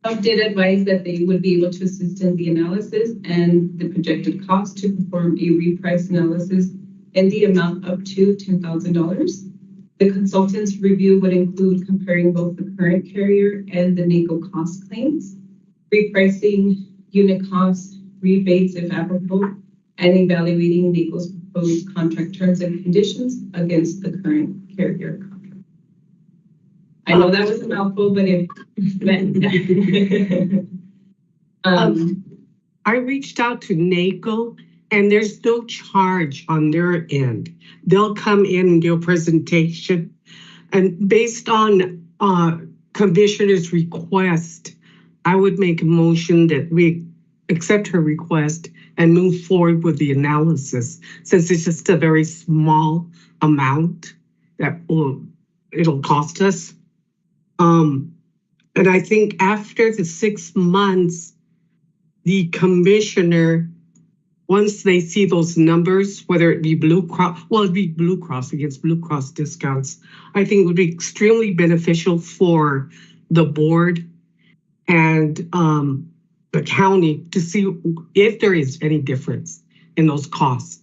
Speaker 3: HUB did advise that they would be able to assist in the analysis and the projected cost to perform a reprice analysis in the amount up to $10,000. The consultant's review would include comparing both the current carrier and the NACO cost claims, repricing unit costs, rebates if applicable, and evaluating NACO's proposed contract terms and conditions against the current carrier contract. I know that was a mouthful, but it meant.
Speaker 4: I reached out to NACO and there's no charge on their end. They'll come in and do a presentation, and based on Commissioner's request, I would make a motion that we accept her request and move forward with the analysis, since it's just a very small amount that it'll cost us. And I think after the 6 months, the commissioner, once they see those numbers, whether it be Blue Cross, well, it'd be Blue Cross against Blue Cross discounts, I think it would be extremely beneficial for the board and the county to see if there is any difference in those costs.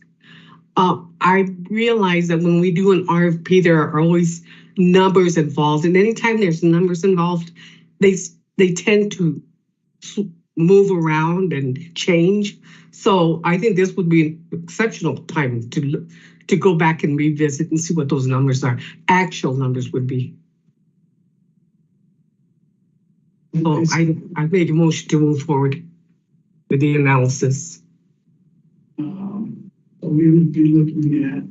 Speaker 4: I realize that when we do an RFP, there are always numbers involved, and anytime there's numbers involved, they tend to move around and change. So I think this would be an exceptional time to go back and revisit and see what those numbers are. Actual numbers would be. So I made a motion to move forward with the analysis.
Speaker 6: We would be looking at,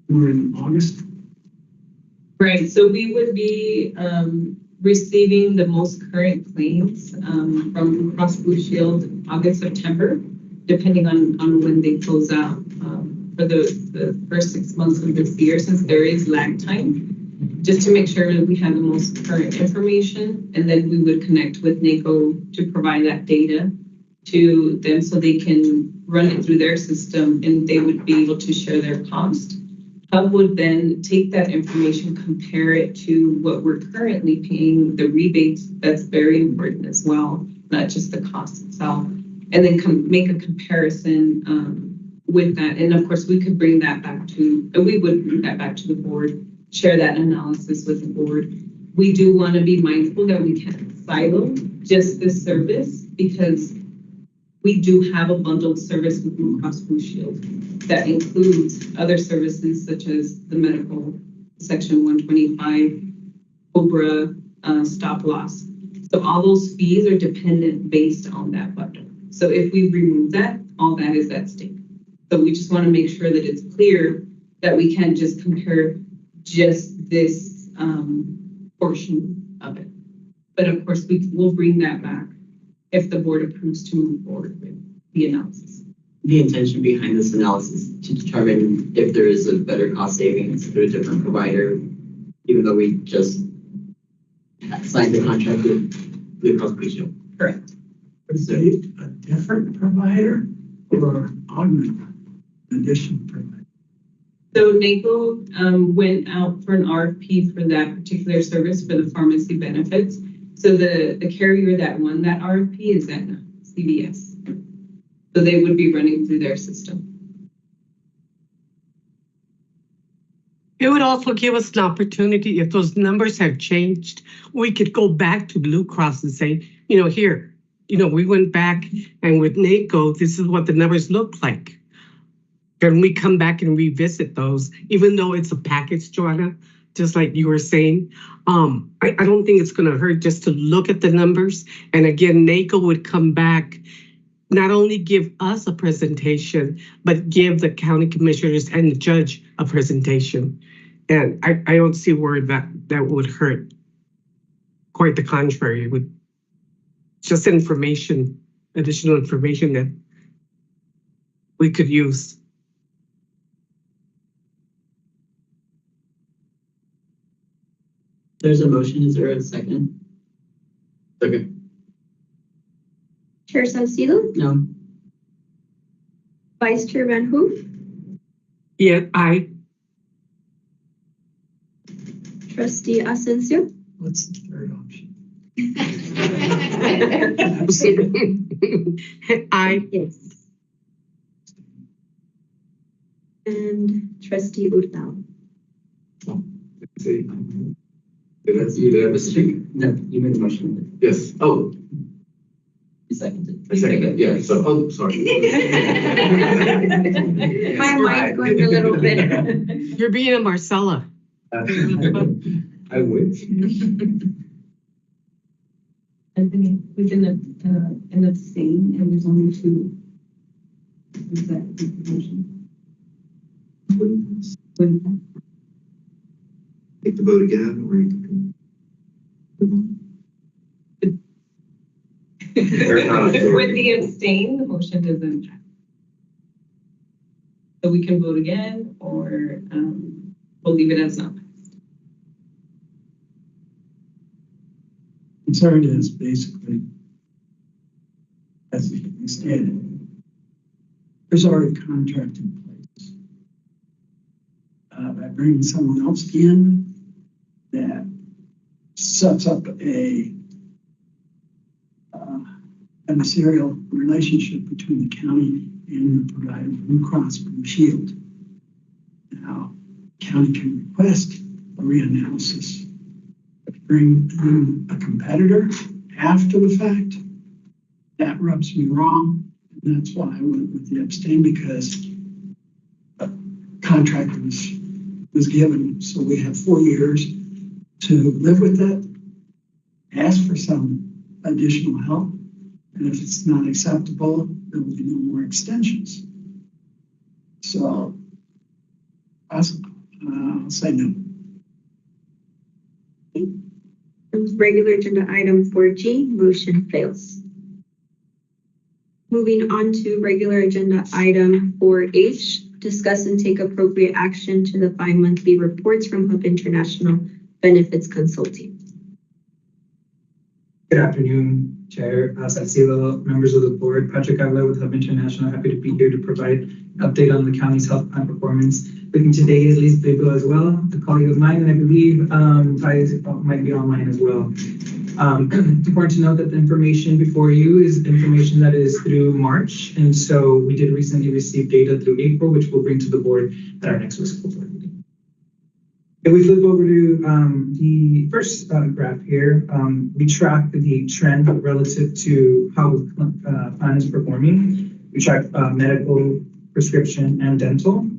Speaker 6: we're in August.
Speaker 3: Right, so we would be receiving the most current claims from Blue Cross Blue Shield August, September, depending on when they close out for the first 6 months of this year, since there is lag time, just to make sure that we have the most current information, and then we would connect with NACO to provide that data to them so they can run it through their system and they would be able to share their cost. Hub would then take that information, compare it to what we're currently paying, the rebates, that's very important as well, not just the cost itself, and then make a comparison with that. And of course, we could bring that back to, we would bring that back to the board, share that analysis with the board. We do want to be mindful that we can't silo just this service, because we do have a bundled service with Blue Cross Blue Shield that includes other services such as the medical, Section 125, COBRA, stop loss. So all those fees are dependent based on that bundle. So if we remove that, all that is at stake. So we just want to make sure that it's clear that we can't just compare just this portion of it. But of course, we will bring that back if the board approves to move forward with the analysis.
Speaker 1: The intention behind this analysis to determine if there is a better cost savings through a different provider, even though we just signed the contract with Blue Cross Blue Shield.
Speaker 3: Correct.
Speaker 6: Is it a different provider or augment additional provider?
Speaker 3: So NACO went out for an RFP for that particular service for the pharmacy benefits. So the carrier that won that RFP is Aetna, CVS. So they would be running through their system.
Speaker 4: It would also give us an opportunity, if those numbers have changed, we could go back to Blue Cross and say, here, we went back and with NACO, this is what the numbers look like. Can we come back and revisit those, even though it's a package, Joanna, just like you were saying? I don't think it's going to hurt just to look at the numbers. And again, NACO would come back, not only give us a presentation, but give the county commissioners and the judge a presentation. And I don't see where that would hurt. Quite the contrary, it would just information, additional information that we could use.
Speaker 1: There's a motion. Is there a second?
Speaker 7: Second.
Speaker 5: Chair Salcido,
Speaker 1: No.
Speaker 5: Vice Chair Van Hoof,
Speaker 4: Yeah, I.
Speaker 5: Trustee Asensio.
Speaker 6: What's the third option?
Speaker 4: I.
Speaker 5: Yes. And Trustee Hurtado.
Speaker 7: Let's see. Did I see that, Mr. Chief?
Speaker 1: No, you made the motion.
Speaker 7: Yes. Oh,
Speaker 1: seconded.
Speaker 7: I second, yeah, so, oh, sorry.
Speaker 5: My mind's going a little bit.
Speaker 4: You're being a Marcella.
Speaker 7: I wish.
Speaker 3: Anthony, we can end up staying, and there's only two. Is that the motion? When
Speaker 7: Take the vote again, or you can.
Speaker 3: With the abstain, the motion doesn't pass. So we can vote again, or we'll leave it as not passed.
Speaker 6: Concern is basically, as you stated, there's already a contract in place. By bringing someone else in that sets up a adversarial relationship between the county and the provider, Blue Cross Blue Shield. Now, the county can request a reanalysis. Bring in a competitor after the fact, that rubs me wrong. And that's why I went with the abstain, because a contract was given. So we have 4 years to live with it, ask for some additional help. And if it's not acceptable, there will be no more extensions. So I'll say no.
Speaker 5: Regular agenda item 4G, motion fails. Moving on to regular agenda item 4H, discuss and take appropriate action to the bi-monthly reports from Hub International Benefits Consulting.
Speaker 10: Good afternoon, Chair Salcido, members of the board. Patrick Avila with Hub International, happy to be here to provide an update on the county's health plan performance. With me today is Liz Bigo as well, a colleague of mine, and I believe Ty might be online as well. It's important to note that the information before you is information that is through March, and so we did recently receive data through April, which we'll bring to the board at our next fiscal board meeting. If we flip over to the first graph here, we track the trend relative to how the plan is performing. We track medical, prescription, and dental.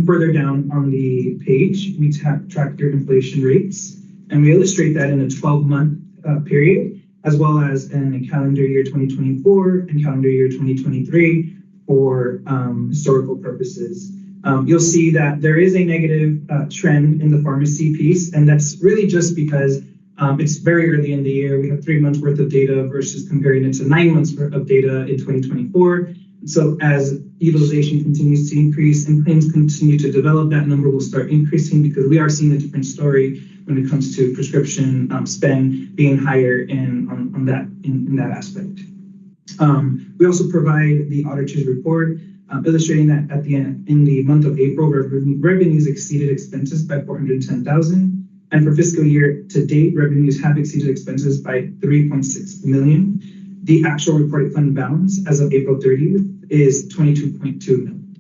Speaker 10: Further down on the page, we track your inflation rates, and we illustrate that in a 12-month period, as well as in a calendar year 2024 and calendar year 2023 for historical purposes. You'll see that there is a negative trend in the pharmacy piece, and that's really just because it's very early in the year. We have 3 months worth of data versus comparing it to 9 months worth of data in 2024. So as utilization continues to increase and claims continue to develop, that number will start increasing, because we are seeing a different story when it comes to prescription spend being higher in that aspect. We also provide the auditor's report, illustrating that at the end, in the month of April, revenues exceeded expenses by $410,000, and for fiscal year to date, revenues have exceeded expenses by $3.6 million. The actual reported fund balance as of April 30th is $22.2 million.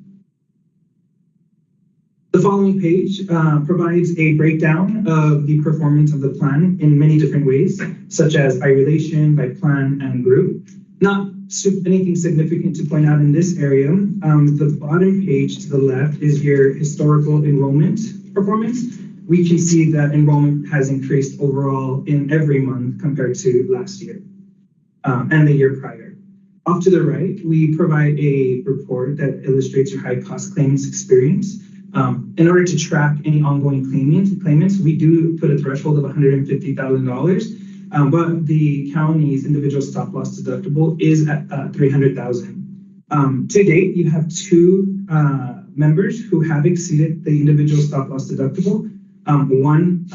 Speaker 10: The following page provides a breakdown of the performance of the plan in many different ways, such as by relation, by plan, and group. Not anything significant to point out in this area. The bottom page to the left is your historical enrollment performance. We can see that enrollment has increased overall in every month compared to last year and the year prior. Off to the right, we provide a report that illustrates your high cost claims experience. In order to track any ongoing claimants, we do put a threshold of $150,000, but the county's individual stop loss deductible is at $300,000. To date, you have 2 members who have exceeded the individual stop loss deductible. One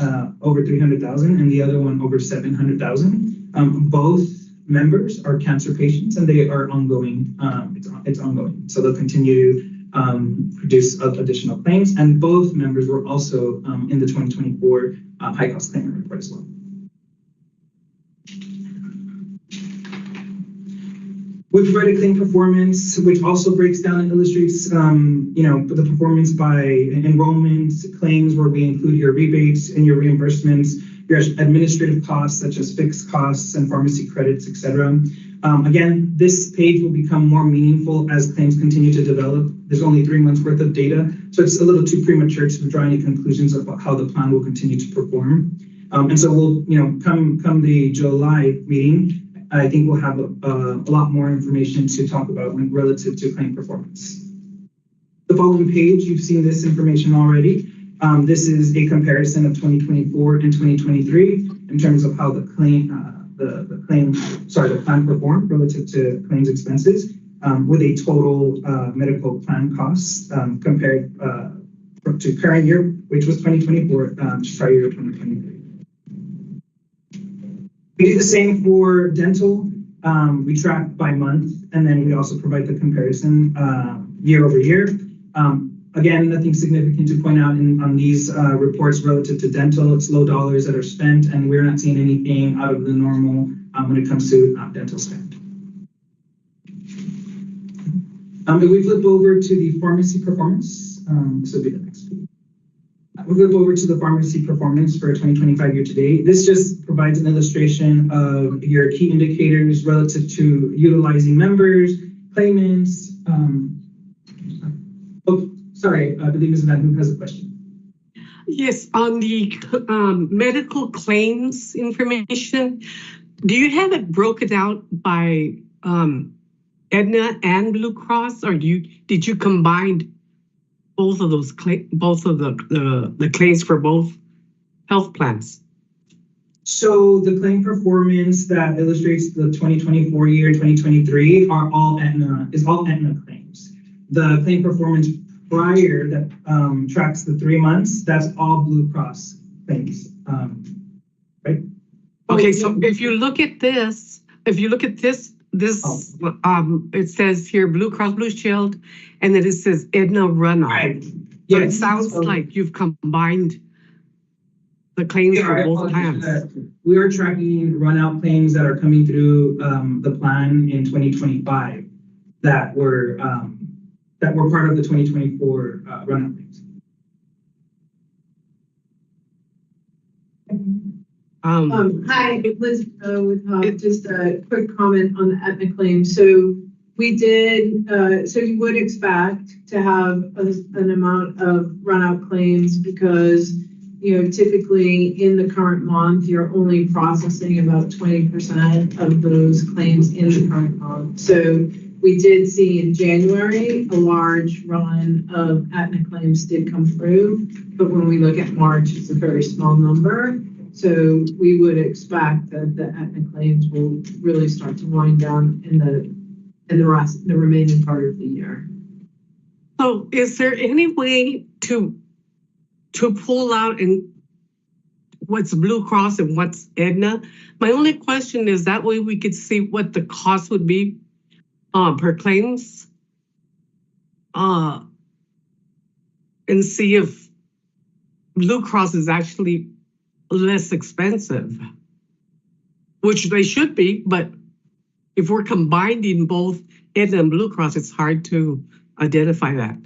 Speaker 10: over $300,000 and the other one over $700,000. Both members are cancer patients, and they are ongoing. It's ongoing, so they'll continue to produce additional claims. And both members were also in the 2024 high cost claimant report as well. We provide a claim performance, which also breaks down and illustrates, the performance by enrollment, claims where we include your rebates and your reimbursements, your administrative costs such as fixed costs and pharmacy credits, etc. Again, this page will become more meaningful as claims continue to develop. There's only 3 months worth of data, so it's a little too premature to draw any conclusions about how the plan will continue to perform. And so we'll, come the July meeting, I think we'll have a lot more information to talk about relative to claim performance. The following page, you've seen this information already. This is a comparison of 2024 and 2023 in terms of how the plan performed relative to claims expenses, with a total medical plan costs compared to current year, which was 2024, to prior year 2023. We do the same for dental. We track by month, and then we also provide the comparison year over year. Again, nothing significant to point out on these reports relative to dental. It's low dollars that are spent, and we're not seeing anything out of the normal when it comes to dental spend. If we flip over to the pharmacy performance, this will be the next page. We'll flip over to the pharmacy performance for 2025 year to date. This just provides an illustration of your key indicators relative to utilizing members, claimants. Sorry, I believe Ms. Madden has a question.
Speaker 4: Yes, on the medical claims information, do you have it broken out by Aetna and Blue Cross, or did you combine both of those the claims for both health plans?
Speaker 10: So the claim performance that illustrates the 2024 year and 2023 are all Aetna claims. The claim performance prior that tracks the 3 months, that's all Blue Cross claims, right?
Speaker 4: Okay, so if you look at this, it says here Blue Cross Blue Shield, and then it says Aetna runoff.
Speaker 10: Right.
Speaker 4: So it sounds like you've combined the claims for both plans.
Speaker 10: We are tracking runout claims that are coming through the plan in 2025 that were part of the 2024 runout claims.
Speaker 11: Hi, Liz with just a quick comment on the Aetna claim. So we did, so you would expect to have an amount of runout claims because, typically in the current month, you're only processing about 20% of those claims in the current month. So we did see in January, a large run of Aetna claims did come through, but when we look at March, it's a very small number. So we would expect that the Aetna claims will really start to wind down in the remaining part of the year.
Speaker 4: So is there any way to pull out what's Blue Cross and what's Aetna? My only question is that way we could see what the cost would be per claims, and see if Blue Cross is actually less expensive, which they should be, but if we're combining both Aetna and Blue Cross, it's hard to identify that.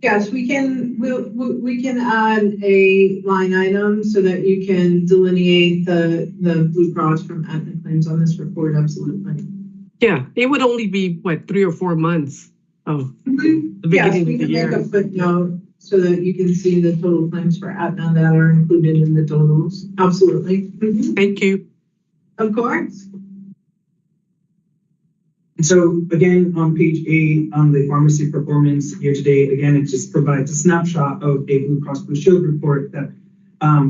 Speaker 11: Yes, we can add a line item so that you can delineate the Blue Cross from Aetna claims on this report, absolutely.
Speaker 4: Yeah, it would only be, 3 or 4 months of the beginning of the year.
Speaker 11: Yes, we can make a footnote so that you can see the total claims for Aetna that are included in the totals. Absolutely.
Speaker 4: Thank you.
Speaker 11: Of course.
Speaker 10: And so again, on page 8, on the pharmacy performance year to date, again, it just provides a snapshot of a Blue Cross Blue Shield report that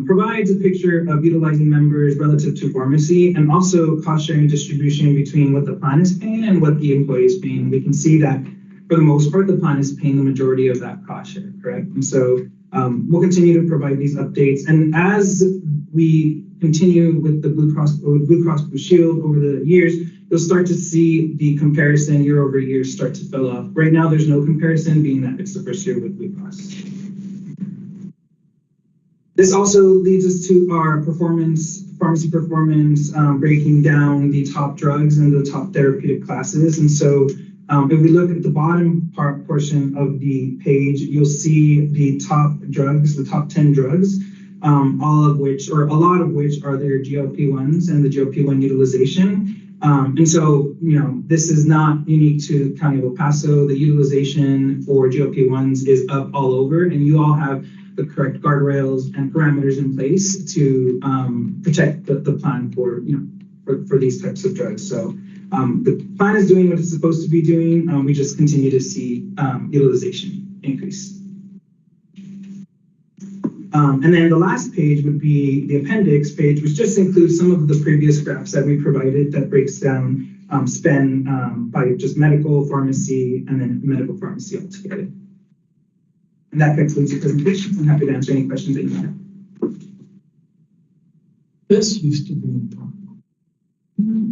Speaker 10: provides a picture of utilizing members relative to pharmacy, and also cost sharing distribution between what the plan is paying and what the employee is paying. We can see that for the most part, the plan is paying the majority of that cost share, correct? And so we'll continue to provide these updates. And as we continue with the Blue Cross Blue Shield over the years, you'll start to see the comparison year over year start to fill up. Right now, there's no comparison, being that it's the first year with Blue Cross. This also leads us to our pharmacy performance, breaking down the top drugs and the top therapeutic classes. And so if we look at the bottom portion of the page, you'll see the top drugs, the top 10 drugs, all of which, or a lot of which, are their GLP-1s and the GLP-1 utilization. And so, this is not unique to the County of El Paso. The utilization for GLP-1s is up all over, and you all have the correct guardrails and parameters in place to protect the plan for these types of drugs. So the plan is doing what it's supposed to be doing. We just continue to see utilization increase. And then the last page would be the appendix page, which just includes some of the previous graphs that we provided that breaks down spend by just medical, pharmacy, and then medical pharmacy altogether. And that concludes the presentation. I'm happy to answer any questions that you have.
Speaker 6: This used to be in Paso.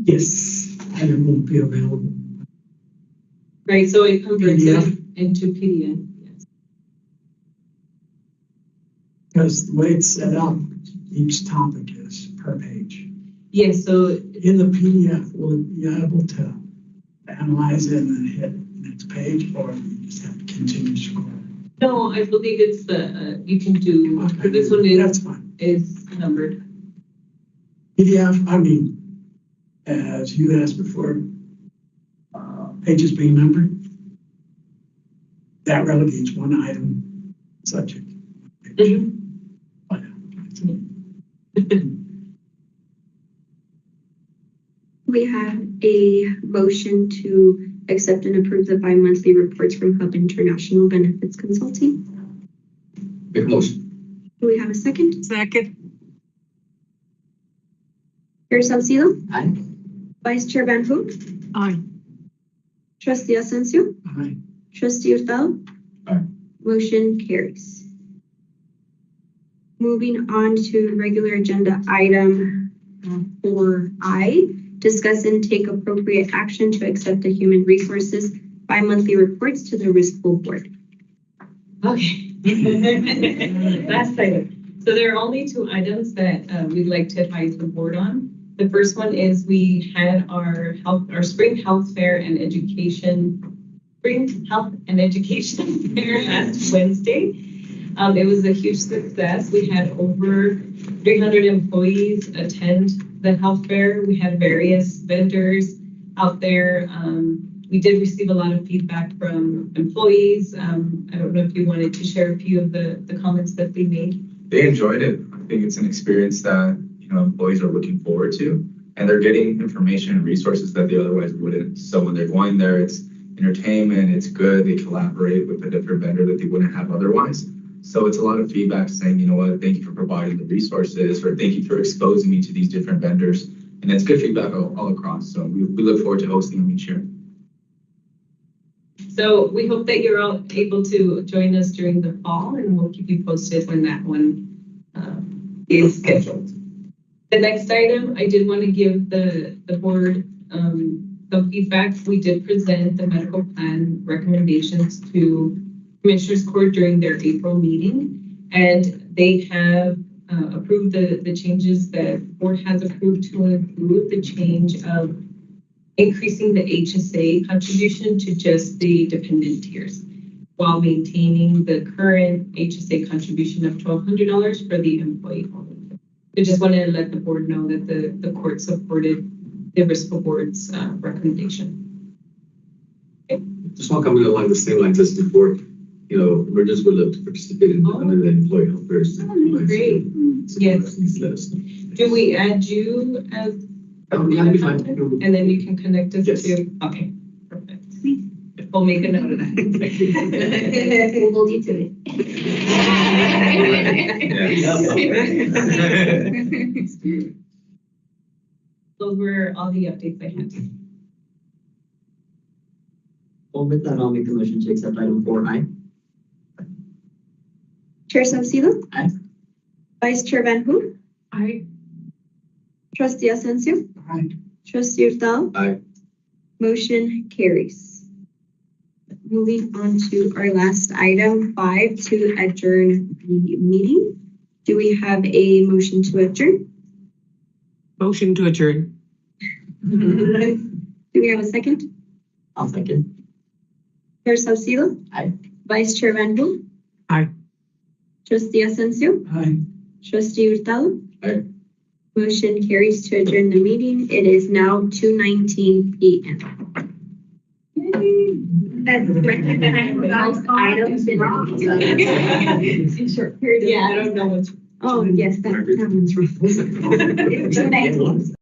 Speaker 10: Yes.
Speaker 6: And it won't be available.
Speaker 3: Right, so it converts
Speaker 6: PDF.
Speaker 3: it into PDF. Yes.
Speaker 6: Because the way it's set up, each topic is per page.
Speaker 3: Yes, so
Speaker 6: In the PDF, will it be able to analyze it and then hit next page, or you just have to continue scrolling?
Speaker 3: no, I believe it's the you can do.
Speaker 6: Okay.
Speaker 3: This one
Speaker 6: That's fine.
Speaker 3: is numbered.
Speaker 6: PDF, I mean, as you asked before, pages being numbered, that relegates one item subject.
Speaker 5: We have a motion to accept and approve the bi-monthly reports from Hub International Benefits Consulting.
Speaker 7: Make a motion.
Speaker 5: Do we have a second?
Speaker 4: Second.
Speaker 5: Chair Salcido,
Speaker 1: Aye.
Speaker 5: Vice Chair Van Hook,
Speaker 4: Aye.
Speaker 5: Trustee Asensio,
Speaker 6: Aye.
Speaker 5: Trustee Hurtado.
Speaker 7: Aye.
Speaker 5: Motion carries. Moving on to regular agenda item 4I, discuss and take appropriate action to accept the Human Resources bi-monthly reports to the Risk Pool Board.
Speaker 3: Okay. Last item. So there are only two items that we'd like to advise the board on. The first one is we had our spring health fair and education fair last Wednesday. It was a huge success. We had over 300 employees attend the health fair. We had various vendors out there. We did receive a lot of feedback from employees. I don't know if you wanted to share a few of the comments that they made.
Speaker 8: They enjoyed it. I think it's an experience that employees are looking forward to, and they're getting information and resources that they otherwise wouldn't. So when they're going there, it's entertainment, it's good. They collaborate with a different vendor that they wouldn't have otherwise. So it's a lot of feedback saying, you know what, thank you for providing the resources, or thank you for exposing me to these different vendors. And it's good feedback all across. So we look forward to hosting them each year.
Speaker 3: So we hope that you're all able to join us during the fall, and we'll keep you posted when that one is scheduled. The next item, I did want to give the board some feedback. We did present the medical plan recommendations to Commissioners Court during their April meeting, and they have approved the changes that the board has approved to include the change of increasing the HSA contribution to just the dependent tiers, while maintaining the current HSA contribution of $1,200 for the employee only. I just wanted to let the board know that the court supported the Risk Board's recommendation.
Speaker 7: Just want to comment along the same lines as before. Emergence would love to participate in under the employee health fairs.
Speaker 3: Great. Yes.
Speaker 7: Let us know.
Speaker 3: Do we add you as?
Speaker 7: That'd be fine.
Speaker 3: And then you can connect us
Speaker 7: Yes.
Speaker 3: to, okay, perfect. We'll make a note of that.
Speaker 7: Thank you.
Speaker 5: We'll hold you to it.
Speaker 3: Those were all the updates I had.
Speaker 1: Well, with that, I'll make a motion to accept item 4I.
Speaker 5: Chair Salcido.
Speaker 1: Aye.
Speaker 5: Vice Chair Van Hook,
Speaker 4: Aye.
Speaker 5: Trustee Asensio,
Speaker 6: Aye.
Speaker 5: Trustee Hurtado.
Speaker 7: Aye.
Speaker 5: Motion carries. Moving on to our last item, 5, to adjourn the meeting. Do we have a motion to adjourn?
Speaker 4: Motion to adjourn.
Speaker 5: Do we have a second?
Speaker 1: I'll second.
Speaker 5: Chair Salcido.
Speaker 1: Aye.
Speaker 5: Vice Chair Van Hook.
Speaker 4: Aye.
Speaker 5: Trustee Asensio,
Speaker 6: Aye.
Speaker 5: Trustee Hurtado.
Speaker 7: Aye.
Speaker 5: Motion carries to adjourn the meeting. It is now 2:19 p.m. That's most items in
Speaker 9: In short period.
Speaker 5: Yeah, I don't know. Oh, yes, that one's right. It's 2:19.